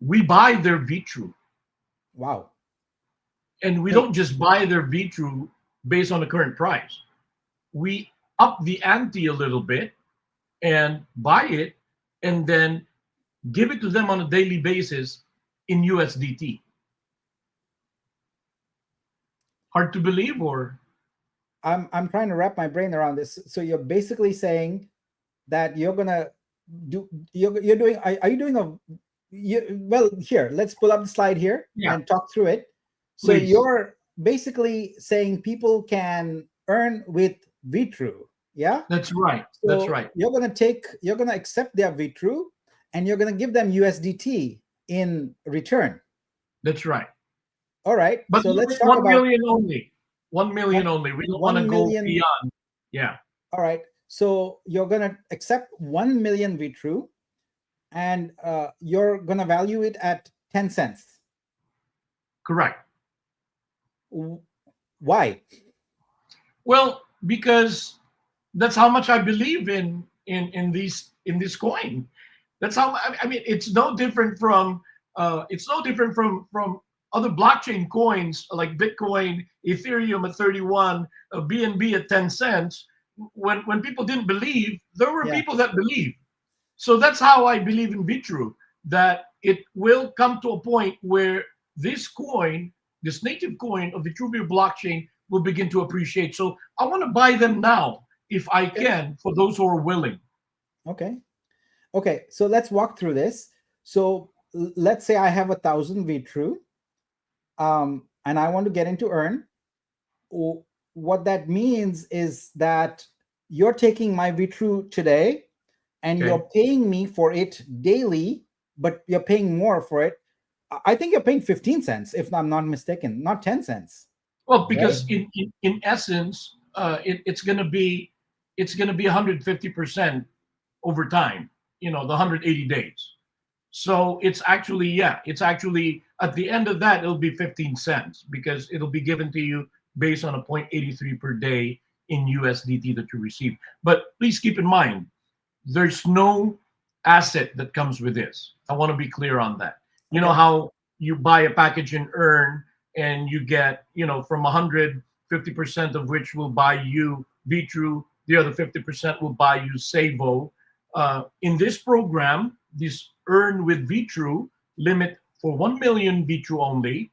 we buy their Vitru, Wow. and we Hey, don't just buy their Vitru based on the current price. We up the ante a little bit and buy it, and then give it to them on a daily basis in USDT. Hard to believe, or I'm trying to wrap my brain around this. So you're basically saying that you're gonna you're doing are you doing well, here, let's pull up the slide here yeah, and talk through it. So please. you're basically saying people can earn with Vitru, yeah? That's right. That's So right. you're gonna accept their Vitru, and you're gonna give them USDT in return. That's right. All right, But so let's talk 1 about million only. 1 million one, only. We don't want to one go million. beyond. Yeah, All right, so you're gonna accept 1 million Vitru, and you're gonna value it at 10 cents. correct. W- Why? Well, because that's how much I believe in this coin. That's how I mean. It's no different from other blockchain coins like Bitcoin, Ethereum at 31, BNB at 10 cents. When people didn't believe, there were Yeah. people that believed. So that's how I believe in Vitru, that it will come to a point where this coin, this native coin of the Vitruveo blockchain, will begin to appreciate. So I want to buy them now if I Okay. can, for those who are willing. Okay. Okay. So let's walk through this. So let's say I have 1,000 Vitru, and I want to get into Earn. What that means is that you're taking my Vitru today and Okay. you're paying me for it daily, but you're paying more for it. I think you're paying 15 cents, if I'm not mistaken, not 10 cents. Well, Right? because in essence, it's going to be 150% over time. You know, the 180 days. So it's actually, at the end of that, it'll be 15 cents because it'll be given to you based on a 0.83 per day in USDT that you receive. But please keep in mind, there's no asset that comes with this. I want to be clear on that. You know Okay. how you buy a package and Earn and you get, from 100, 50% of which will buy you Vitru, the other 50% will buy you Savo. In this program, this Earn with Vitru limit for 1 million Vitru only,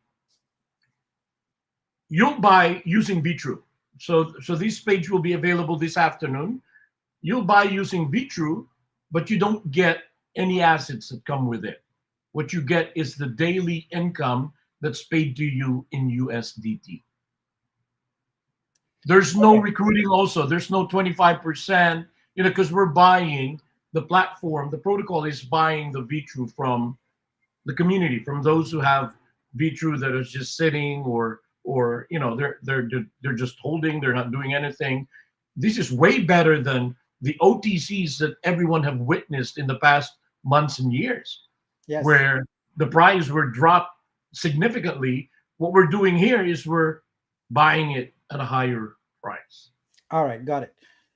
you'll buy using Vitru. So this page will be available this afternoon. You'll buy using Vitru, but you don't get any assets that come with it. What you get is the daily income that's paid to you in USDT. There's no Okay. recruiting also. There's no 25%, because we're buying the platform. The protocol is buying the Vitru from the community, from those who have Vitru that is just sitting or they're just holding, they're not doing anything. This is way better than the OTCs that everyone have witnessed in the past months and years, Yes. where the price were dropped significantly. What we're doing here is we're buying it at a higher price. All right. Got it.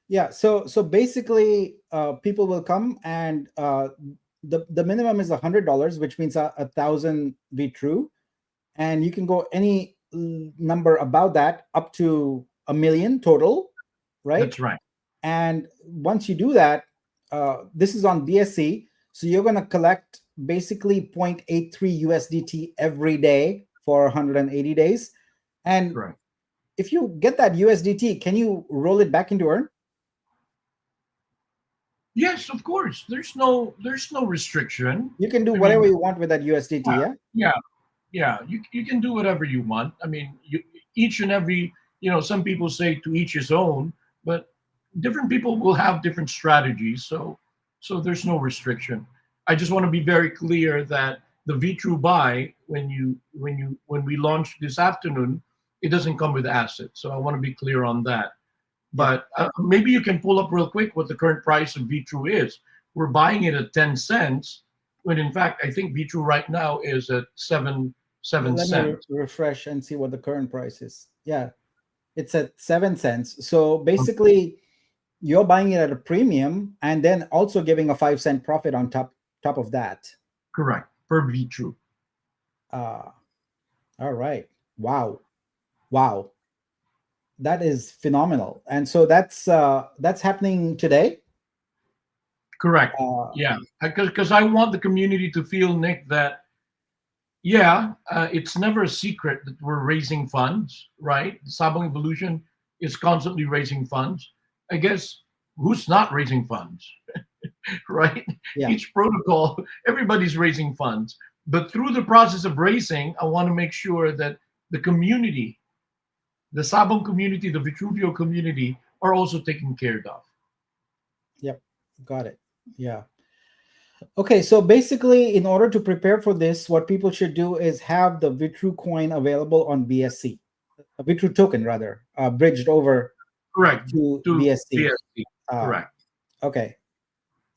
Yeah. So basically, people will come and the minimum is $100, which means 1,000 Vitru, and you can go any number about that up to 1 million total, right? That's right. And once you do that, this is on BSC, so you're going to collect basically 0.83 USDT every day for 180 days. And Correct. if you get that USDT, can you roll it back into Earn? Yes, of course. There's no restriction. You can do I whatever mean, you want with that USDT, yeah? yeah, yeah. You can do whatever you want. I mean, each and every, some people say to each his own, but different people will have different strategies. So there's no restriction. I just want to be very clear that the Vitru buy, when we launch this afternoon, it doesn't come with assets. So I want to be clear on that. Yeah. But maybe you can pull up real quick what the current price of Vitru is. We're buying it at 10 cents, when in fact I think Vitru right now is at 7 Let me cents. refresh and see what the current price is. Yeah, it's at 7 cents. So basically, you're buying it at a premium and then also giving a 5-cent profit on top of that. Correct, per Vitru. All right. Wow. That is phenomenal. And so that's happening today. Correct. Yeah, because I want the community to feel, Nick, that it's never a secret that we're raising funds, right? Sabong Evolution is constantly raising funds. I guess who's not raising funds, right? Yeah. Each protocol, everybody's raising funds. But through the process of raising, I want to make sure that the community, the Sabong community, the Vitruveo community, are also taken care of. Yep. Got it. Yeah. Okay, so basically, in order to prepare for this, what people should do is have the Vitru coin available on BSC, a Vitru token rather, bridged over Correct. to To BSC. BSC. Correct. Okay.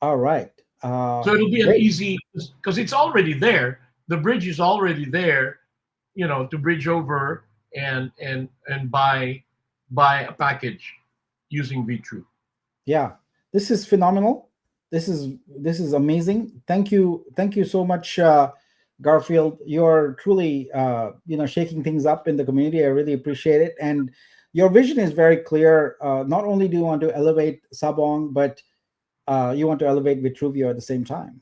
All right. So it'll be an great. easy, because it's already there. The bridge is already there, to bridge over, and buy a package using Vitru. Yeah, this is phenomenal. This is amazing. Thank you so much, Garfield. You're truly shaking things up in the community. I really appreciate it, and your vision is very clear. Not only do you want to elevate Sabong, but you want to elevate Vitruveo at the same time.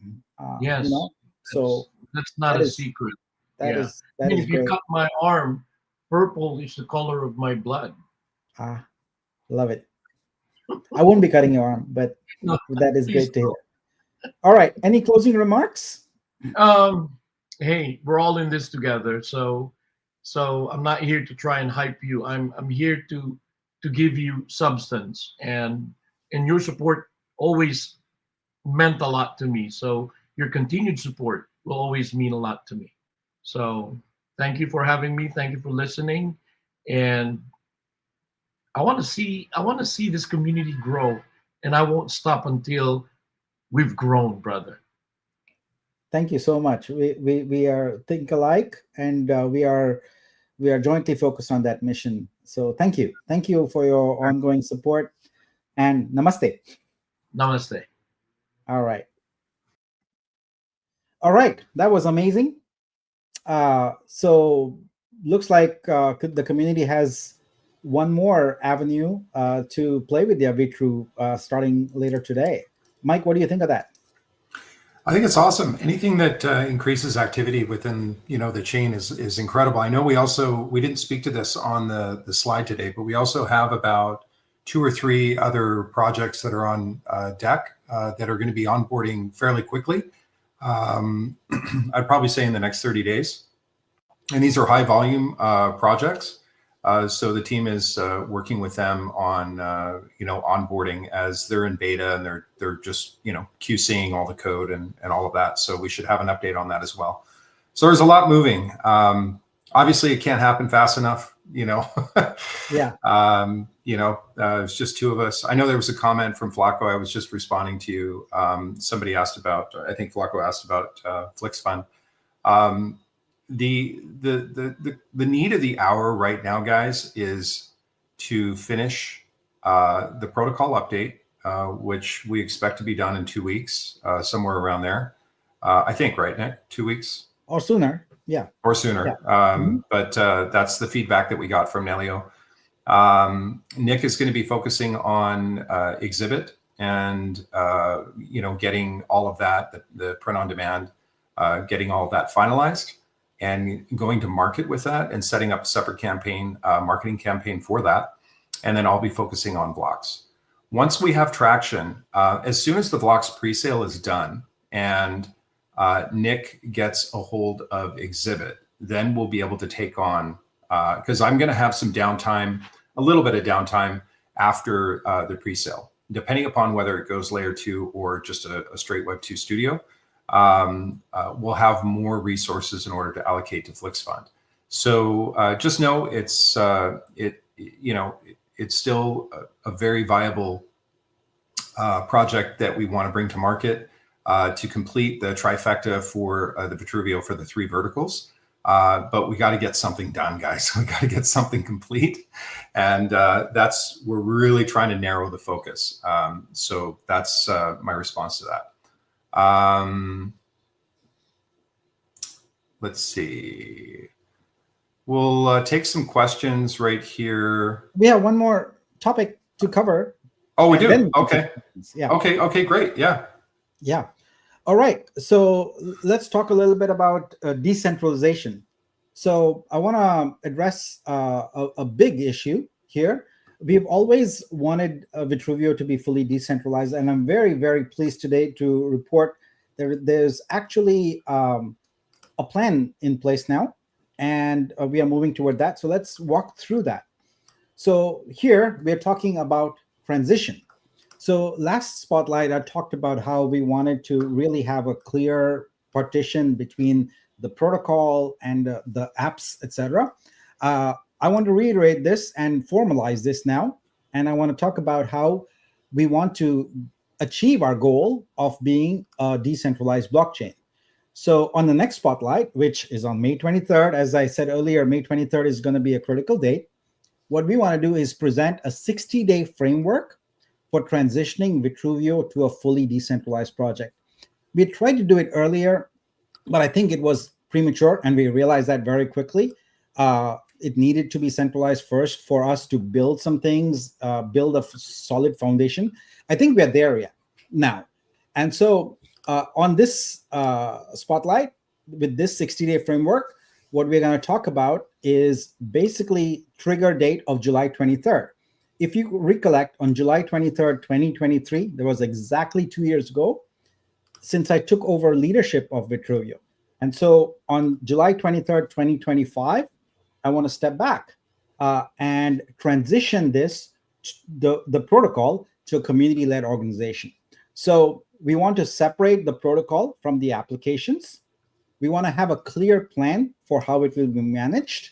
Yes, So that's not that a is secret. that Yeah, is I that mean, is if you great. cut my arm, purple is the color of my blood. Ah, love it. I won't be cutting your arm, but No, that is please great to hear. don't. All right. Any closing remarks? Um, hey, we're all in this together, so I'm not here to try and hype you. I'm here to give you substance, and your support always meant a lot to me. So your continued support will always mean a lot to me. So thank you for having me. Thank you for listening, and I want to see this community grow, and I won't stop until we've grown, brother. Thank you so much. We are think alike, and we are jointly focused on that mission. So thank you for your ongoing support, and namaste. Namaste. All right, all right. That was amazing. So looks like the community has one more avenue to play with their Vitru starting later today. Mike, what do you think of that? I think it's awesome. Anything that increases activity within the chain is incredible. I know we didn't speak to this on the slide today, but we also have about 2 or 3 other projects that are on deck that are going to be onboarding fairly quickly. I'd probably say in the next 30 days. And these are high volume projects. So the team is working with them on onboarding as they're in beta, and they're just QCing all the code and all of that. So we should have an update on that as well. So there's a lot moving. Obviously, it can't happen fast enough. Yeah. It's just 2 of us. I know there was a comment from Flacco. I was just responding to you. Somebody asked about. I think Flacco asked about FlixFund. The need of the hour right now, guys, is to finish the protocol update, which we expect to be done in 2 weeks, somewhere around there. I think, right, Nick? 2 weeks Or sooner. Yeah. or sooner. Yeah. But that's the feedback that we got from Nelio. Nick is going to be focusing on exhibit and getting all of that, the print on demand, getting all of that finalized, and going to market with that and setting up a separate marketing campaign for that. And then I'll be focusing on blocks. Once we have traction, as soon as the blocks presale is done and Nick gets a hold of exhibit, then we'll be able to take on, because I'm going to have some downtime, a little bit of downtime after the presale, depending upon whether it goes layer 2 or just a straight Web 2 studio. We'll have more resources in order to allocate to FlixFund. So just know it's still a very viable project that we want to bring to market to complete the trifecta for the Vitruveo for the 3 verticals. But we got to get something done, guys. We got to get something complete, and we're really trying to narrow the focus. So that's my response to that. Let's see. We'll take some questions right here. We have one more topic to cover. Oh, we do? Okay. Yeah. Okay, great. Yeah. Yeah. All right. So let's talk a little bit about decentralization. So I want to address a big issue here. We've always wanted Vitruveo to be fully decentralized, and I'm very, very pleased today to report there's actually a plan in place now, and we are moving toward that. So let's walk through that. So here we're talking about transition. So last spotlight, I talked about how we wanted to really have a clear partition between the protocol and the apps, etc. I want to reiterate this and formalize this now. And I want to talk about how we want to achieve our goal of being a decentralized blockchain. So on the next spotlight, which is on May 23rd, as I said earlier, May 23rd is going to be a critical date. What we want to do is present a 60-day framework for transitioning Vitruveo to a fully decentralized project. We tried to do it earlier, but I think it was premature, and we realized that very quickly. It needed to be centralized first for us to build some things, build a solid foundation. I think we're there yet now. And so on this spotlight, with this 60-day framework, what we're going to talk about is basically trigger date of July 23rd. If you recollect, on July 23rd, 2023, there was exactly 2 years ago since I took over leadership of Vitruveo. And so on July 23rd, 2025, I want to step back and transition the protocol to a community-led organization. So we want to separate the protocol from the applications. We want to have a clear plan for how it will be managed.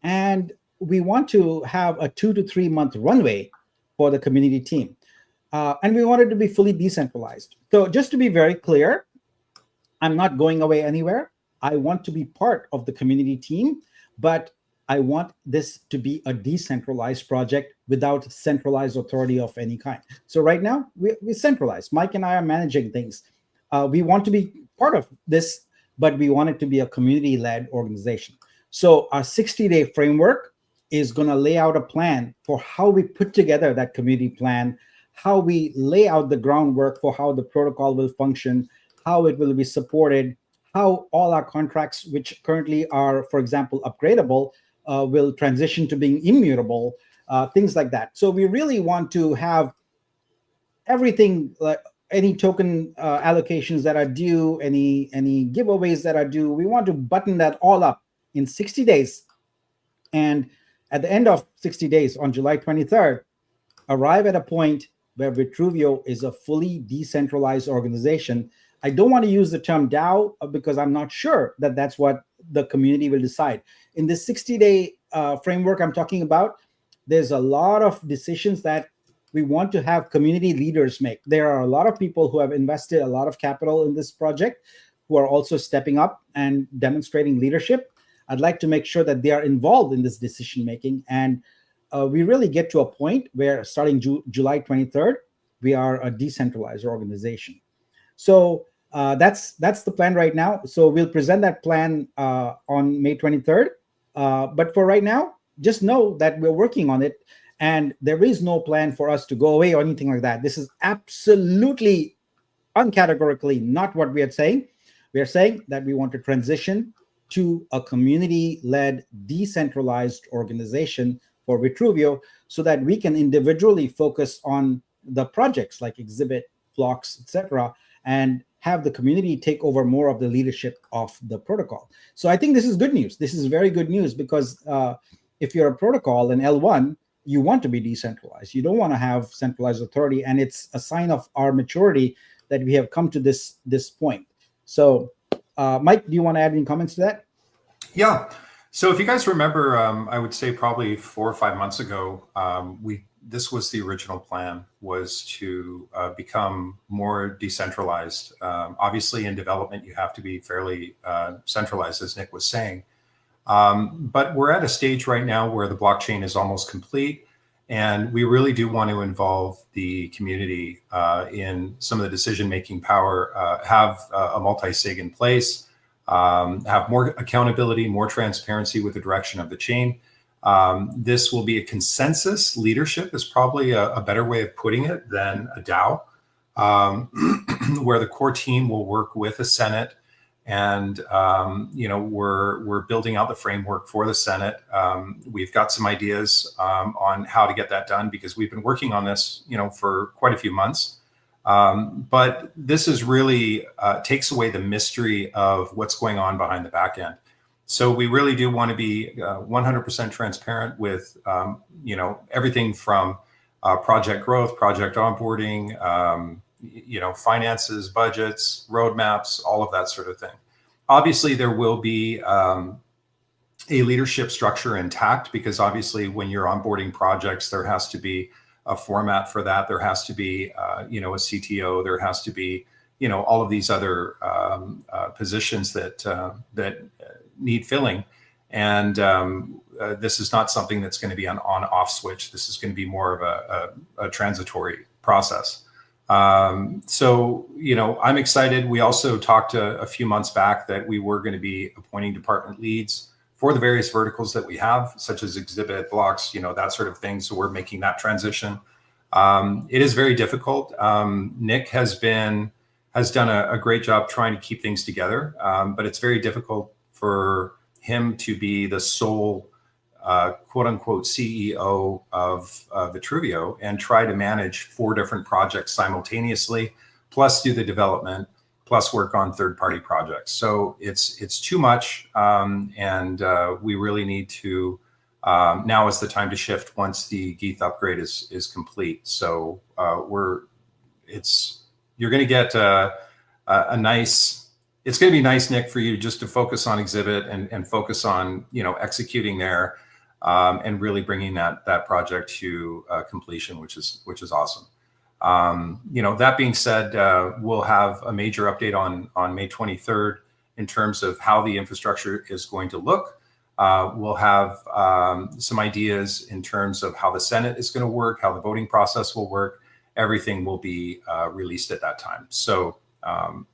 And we want to have a 2 to 3 month runway for the community team. And we want it to be fully decentralized. So just to be very clear, I'm not going away anywhere. I want to be part of the community team, but I want this to be a decentralized project without centralized authority of any kind. So right now, we centralize. Mike and I are managing things. We want to be part of this, but we want it to be a community-led organization. So our 60-day framework is going to lay out a plan for how we put together that community plan, how we lay out the groundwork for how the protocol will function, how it will be supported, how all our contracts, which currently are, for example, upgradable, will transition to being immutable, things like that. So we really want to have everything, like any token allocations that are due, any giveaways that are due. We want to button that all up in 60 days. And at the end of 60 days, on July 23rd, arrive at a point where Vitruveo is a fully decentralized organization. I don't want to use the term DAO because I'm not sure that that's what the community will decide. In this 60-day framework I'm talking about, there's a lot of decisions that we want to have community leaders make. There are a lot of people who have invested a lot of capital in this project who are also stepping up and demonstrating leadership. I'd like to make sure that they are involved in this decision making. And we really get to a point where starting July 23rd, we are a decentralized organization. So that's the plan right now. So we'll present that plan on May 23rd. But for right now, just know that we're working on it. And there is no plan for us to go away or anything like that. This is absolutely, uncategorically not what we are saying. We are saying that we want to transition to a community-led, decentralized organization for Vitruveo so that we can individually focus on the projects like Exhibit, Flocks, etc., and have the community take over more of the leadership of the protocol. So I think this is good news. This is very good news because if you're a protocol in L1, you want to be decentralized. You don't want to have centralized authority, and it's a sign of our maturity that we have come to this point. So, Mike, do you want to add any comments to that? Yeah. So if you guys remember, I would say probably 4 or 5 months ago, this was the original plan, was to become more decentralized. Obviously, in development, you have to be fairly centralized, as Nick was saying. But we're at a stage right now where the blockchain is almost complete, and we really do want to involve the community in some of the decision-making power, have a multi-sig in place, have more accountability, more transparency with the direction of the chain. This will be a consensus leadership is probably a better way of putting it than a DAO, where the core team will work with the Senate. And, we're building out the framework for the Senate. We've got some ideas on how to get that done because we've been working on this, for quite a few months. But this is really takes away the mystery of what's going on behind the back end. So we really do want to be 100% transparent with, everything from project growth, project onboarding, finances, budgets, roadmaps, all of that sort of thing. Obviously, there will be a leadership structure intact because obviously when you're onboarding projects, there has to be a format for that. There has to be, a CTO. There has to be, all of these other positions that need filling. And this is not something that's going to be an on-off switch. This is going to be more of a transitory process. So, I'm excited. We also talked a few months back that we were going to be appointing department leads for the various verticals that we have, such as exhibit, blocks, that sort of thing. So we're making that transition. It is very difficult. Nick has done a great job trying to keep things together, but it's very difficult for him to be the sole quote unquote CEO of Vitruveo and try to manage 4 different projects simultaneously, plus do the development, plus work on third-party projects. So it's too much, and we really need to. Now is the time to shift once the Geeth upgrade is complete. So you're going to get a nice. It's going to be nice, Nick, for you just to focus on exhibit and focus on executing there, and really bringing that project to completion, which is awesome. That being said, we'll have a major update on May 23rd in terms of how the infrastructure is going to look. We'll have some ideas in terms of how the Senate is going to work, how the voting process will work. Everything will be released at that time. So I'm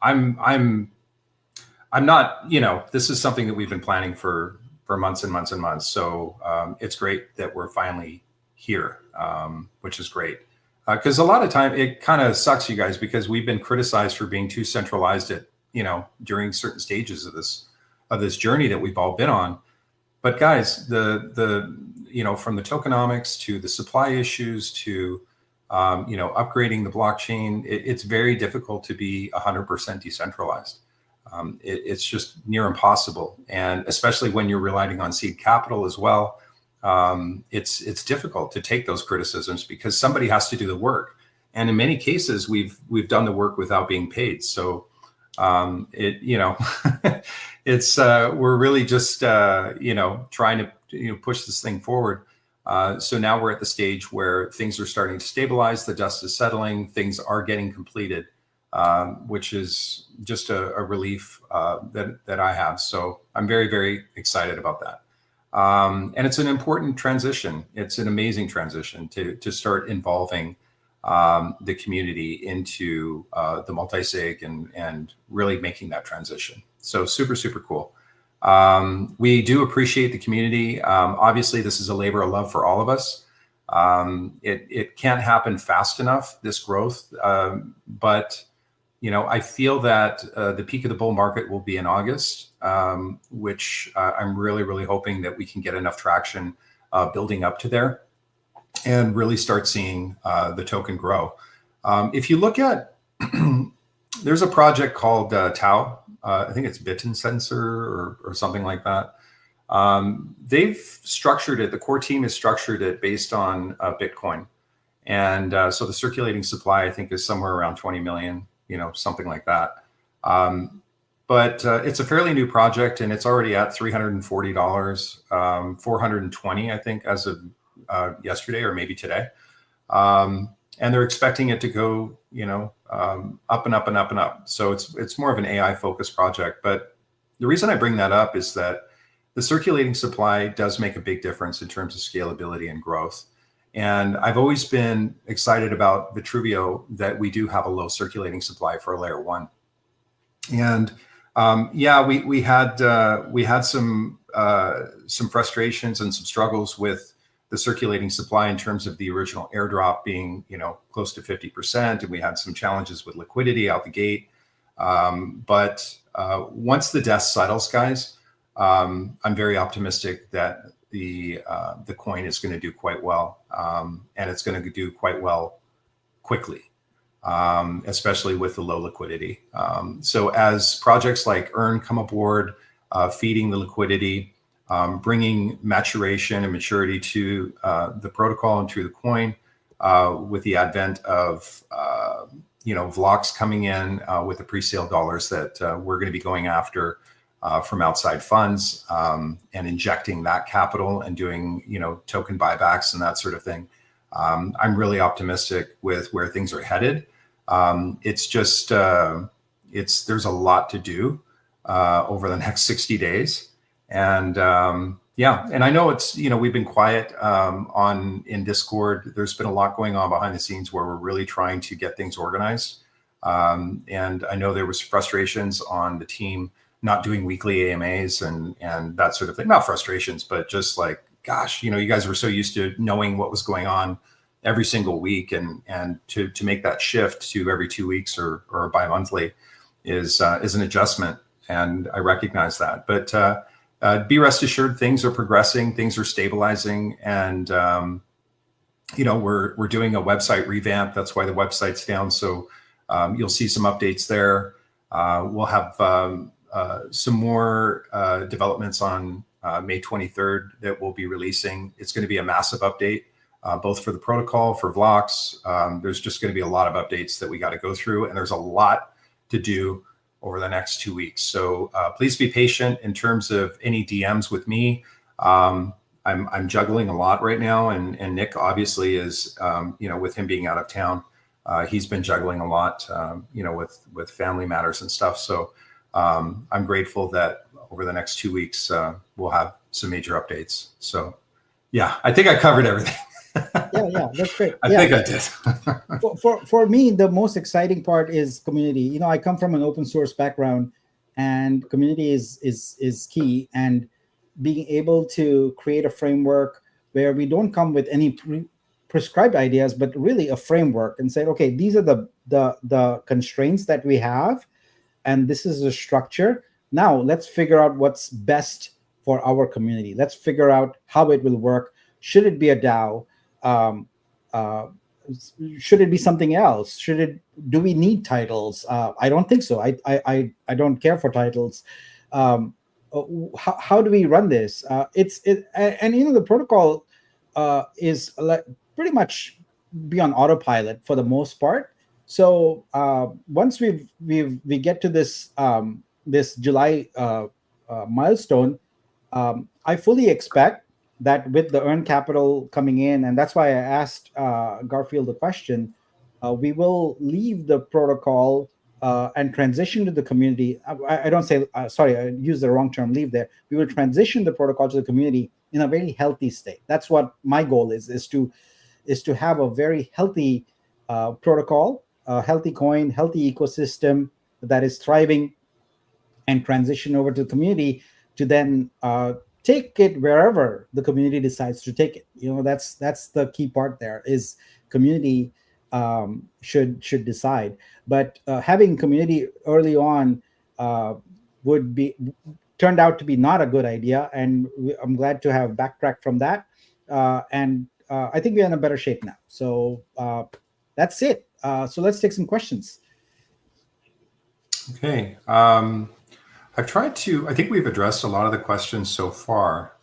not, this is something that we've been planning for months and months and months. So it's great that we're finally here, which is great. Because a lot of time it kind of sucks, you guys, because we've been criticized for being too centralized during certain stages of this journey that we've all been on. But guys, the from the tokenomics to the supply issues to upgrading the blockchain, it's very difficult to be 100% decentralized. It's just near impossible, and especially when you're relying on seed capital as well. It's difficult to take those criticisms because somebody has to do the work, and in many cases we've done the work without being paid. So it's we're really just trying to push this thing forward. So now we're at the stage where things are starting to stabilize, the dust is settling, things are getting completed, which is just a relief that I have. So I'm very, very excited about that. And it's an important transition. It's an amazing transition to start involving the community into the multi-sig and really making that transition. So super, super cool. We do appreciate the community. Obviously, this is a labor of love for all of us. It can't happen fast enough, this growth, but I feel that the peak of the bull market will be in August, which I'm really, really hoping that we can get enough traction building up to there and really start seeing the token grow. If you look at, there's a project called Tau. I think it's Bitten Sensor or something like that. They've structured it, the core team has structured it based on Bitcoin. And so the circulating supply, I think, is somewhere around 20 million. Something like that. But it's a fairly new project, and it's already at $340, 420, I think, as of yesterday or maybe today. And they're expecting it to go, up and up and up and up. So it's more of an AI focused project. But the reason I bring that up is that the circulating supply does make a big difference in terms of scalability and growth. And I've always been excited about Vitruveo that we do have a low circulating supply for a layer 1. And we had some frustrations and some struggles with the circulating supply in terms of the original airdrop being close to 50%, and we had some challenges with liquidity out the gate. But once the dust settles, guys, I'm very optimistic that the coin is going to do quite well, and it's going to do quite well quickly, especially with the low liquidity. So as projects like Earn come aboard, feeding the liquidity, bringing maturation and maturity to the protocol and to the coin, with the advent of Vlox coming in with the pre-sale dollars that we're going to be going after from outside funds, and injecting that capital and doing token buybacks and that sort of thing. I'm really optimistic with where things are headed. It's just there's a lot to do over the next 60 days. And yeah, and I know it's, we've been quiet in Discord. There's been a lot going on behind the scenes where we're really trying to get things organized. And I know there was frustrations on the team not doing weekly AMAs and that sort of thing. Not frustrations, but just like, gosh, you guys were so used to knowing what was going on every single week, and to make that shift to every 2 weeks or bi-monthly is an adjustment, and I recognize that. But be rest assured, things are progressing, things are stabilizing, and we're doing a website revamp. That's why the website's down. So you'll see some updates there. We'll have some more developments on May 23rd that we'll be releasing. It's going to be a massive update, both for the protocol, for Vlox. There's just going to be a lot of updates that we got to go through, and there's a lot to do over the next 2 weeks. So please be patient in terms of any DMs with me. I'm juggling a lot right now, and Nick obviously is, with him being out of town, he's been juggling a lot, with family matters and stuff. So I'm grateful that over the next 2 weeks, we'll have some major updates. So yeah, I think I covered everything. Yeah, that's great. I think I did. for me, the most exciting part is community. I come from an open source background, and community is key. And being able to create a framework where we don't come with any prescribed ideas, but really a framework, and say, okay, these are the constraints that we have, and this is the structure. Now let's figure out what's best for our community. Let's figure out how it will work. Should it be a DAO? Should it be something else? Do we need titles? I don't think so. I don't care for titles. How do we run this? The protocol is pretty much be on autopilot for the most part. So once we get to this this July milestone, I fully expect that with the earned capital coming in, and that's why I asked Garfield the question, we will leave the protocol and transition to the community. I don't say, sorry, I used the wrong term, leave there. We will transition the protocol to the community in a very healthy state. That's what my goal is to have a very healthy protocol, a healthy coin, healthy ecosystem that is thriving, and transition over to the community to then take it wherever the community decides to take it. That's the key part. There is community should decide, but having community early on turned out to be not a good idea, and I'm glad to have backtracked from that, and I think we're in a better shape now. So that's it. So let's take some questions. Okay. I think we've addressed a lot of the questions so far.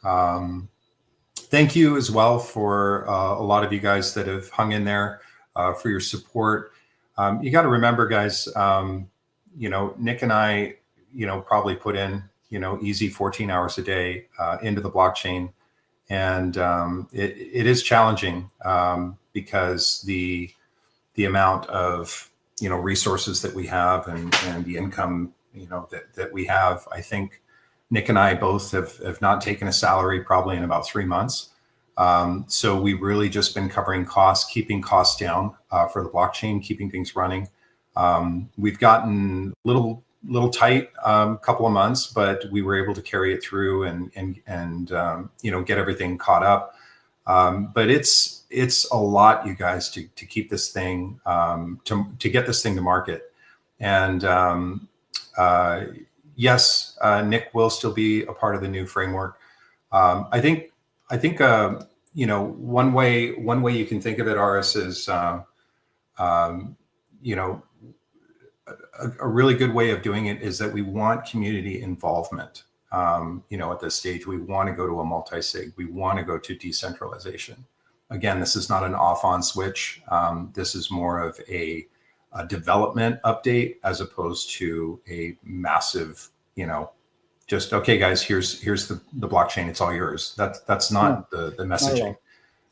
Thank you as well for a lot of you guys that have hung in there, for your support. You got to remember, guys, Nick and I, probably put in, easy 14 hours a day into the blockchain. And it is challenging because the amount of, resources that we have and the income that we have. I think Nick and I both have not taken a salary probably in about 3 months. So we've really just been covering costs, keeping costs down for the blockchain, keeping things running. We've gotten a little tight couple of months, but we were able to carry it through and get everything caught up. But it's a lot, you guys, to keep this thing, to get this thing to market. And yes, Nick will still be a part of the new framework. I think one way you can think of it, Aris, is a really good way of doing it is that we want community involvement. At this stage, we want to go to a multi-sig. We want to go to decentralization. Again, this is not an off-on switch. This is more of a development update as opposed to a massive, just, okay, guys, here's the blockchain. It's all yours. That's not the messaging.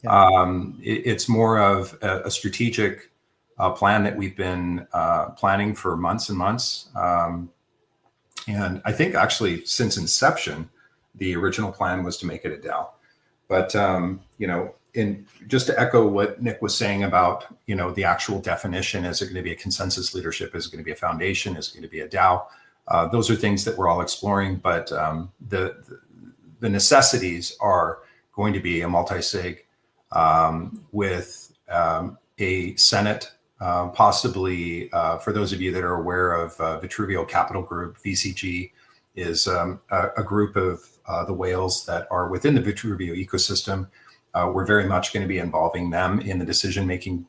Yeah. It's more of a strategic plan that we've been planning for months and months. And I think actually since inception, the original plan was to make it a DAO. But, in just to echo what Nick was saying about, the actual definition, is it going to be a consensus leadership? Is it going to be a foundation? Is it going to be a DAO? Those are things that we're all exploring, but the necessities are going to be a multi-sig with a Senate, possibly for those of you that are aware of Vitruveo Capital Group, VCG is a group of the whales that are within the Vitruveo ecosystem. We're very much going to be involving them in the decision-making,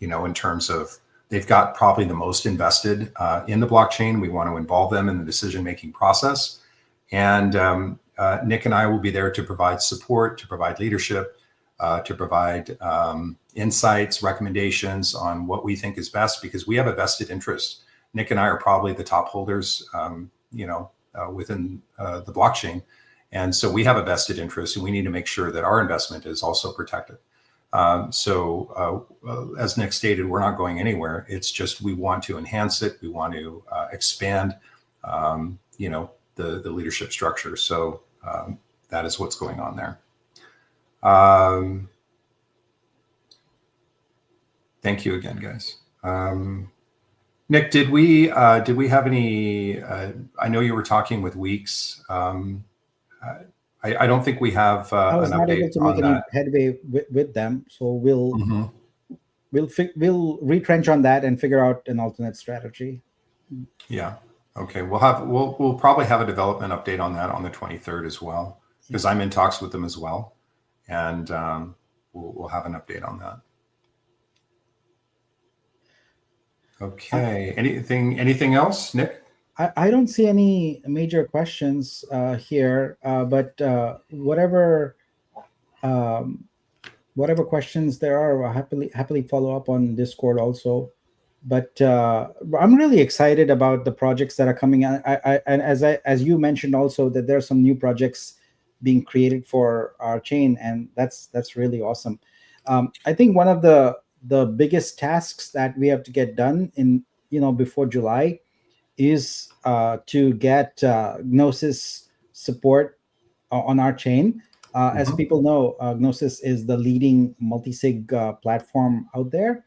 in terms of they've got probably the most invested in the blockchain. We want to involve them in the decision-making process. And Nick and I will be there to provide support, to provide leadership, to provide insights, recommendations on what we think is best, because we have a vested interest. Nick and I are probably the top holders, within the blockchain. And so we have a vested interest, and we need to make sure that our investment is also protected. As Nick stated, we're not going anywhere. It's just we want to enhance it. We want to expand, the leadership structure. So that is what's going on there. Thank you again, guys. Nick, did we have any? I know you were talking with Weeks. I don't think we have I was an not able update to on make any that. headway with them, so we'll Mhm. we'll retrench on that and figure out an alternate strategy. Yeah. Okay. We'll probably have a development update on that on the 23rd as well, because I'm in talks with them as well, and we'll have an update on that. Okay. Anything else, Nick? I don't see any major questions here, but whatever questions there are, I'll happily follow up on Discord also. But I'm really excited about the projects that are coming out. And as you mentioned also, that there are some new projects being created for our chain, and that's really awesome. I think one of the biggest tasks that we have to get done before July is to get Gnosis support on our chain. As people know, Gnosis is the leading multi-sig platform out there.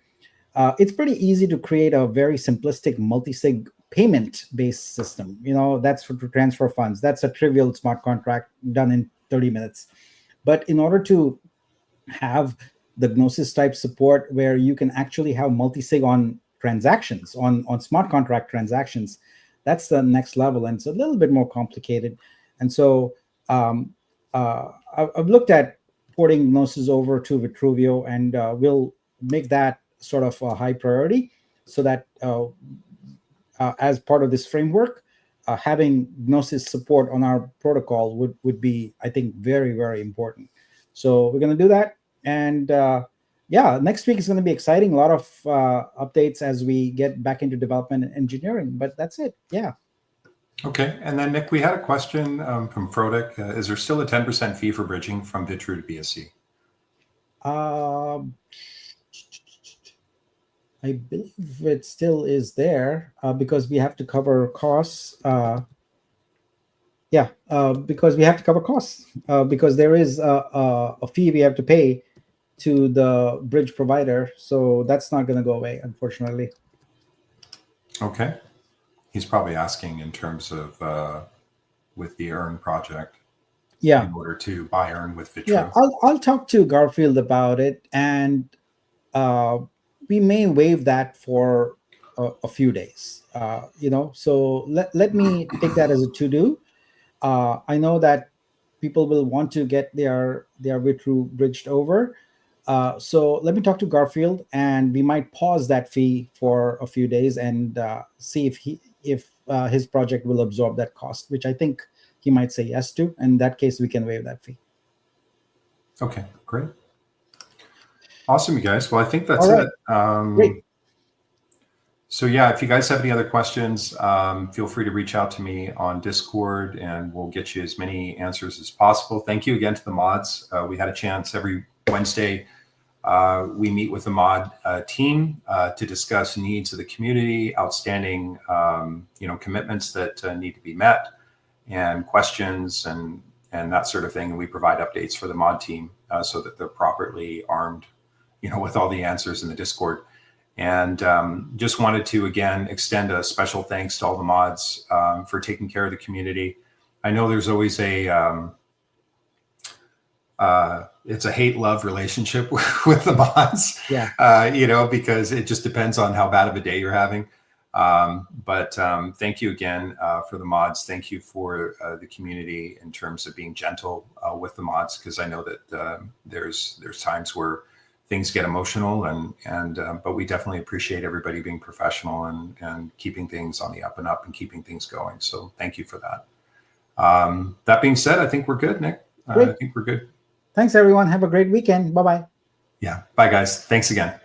It's pretty easy to create a very simplistic multi-sig payment-based system. That's to transfer funds. That's a trivial smart contract done in 30 minutes. But in order to have the Gnosis type support where you can actually have multi-sig on transactions, on smart contract transactions, that's the next level, and it's a little bit more complicated. And so I've looked at porting Gnosis over to Vitruveo, and we'll make that sort of a high priority, so that as part of this framework, having Gnosis support on our protocol would be, I think, very, very important. So we're going to do that. And next week is going to be exciting. A lot of updates as we get back into development and engineering, but that's it. Yeah. Okay. And then, Nick, we had a question from Frodic. Is there still a 10% fee for bridging from Vitru to BSC? I believe it still is there because we have to cover costs. Because we have to cover costs because there is a fee we have to pay to the bridge provider. So that's not going to go away, unfortunately. Okay. He's probably asking in terms of with the Earn project. Yeah. In order to buy Earn with Vitru. Yeah, I'll talk to Garfield about it, and we may waive that for a few days. So let me take that as a to-do. I know that people will want to get their Vitru bridged over. So let me talk to Garfield, and we might pause that fee for a few days and see if his project will absorb that cost, which I think he might say yes to. In that case, we can waive that fee. Okay, great. Awesome, you guys. Well, I think that's it. Great. So yeah, if you guys have any other questions, feel free to reach out to me on Discord, and we'll get you as many answers as possible. Thank you again to the mods. We had a chance every Wednesday We meet with the mod team to discuss needs of the community, outstanding commitments that need to be met, and questions and that sort of thing. And we provide updates for the mod team so that they're properly armed, with all the answers in the Discord. And just wanted to, again, extend a special thanks to all the mods for taking care of the community. I know there's always it's a hate-love relationship with the mods, because it just depends on how bad of a day you're having. But thank you again for the mods. Thank you for the community in terms of being gentle with the mods, because I know that there's times where things get emotional, but we definitely appreciate everybody being professional and keeping things on the up and up and keeping things going. So thank you for that. That being said, I think we're good, Nick. I think we're good. Thanks, everyone. Have a great weekend. Bye-bye. Yeah. Bye, guys. Thanks again.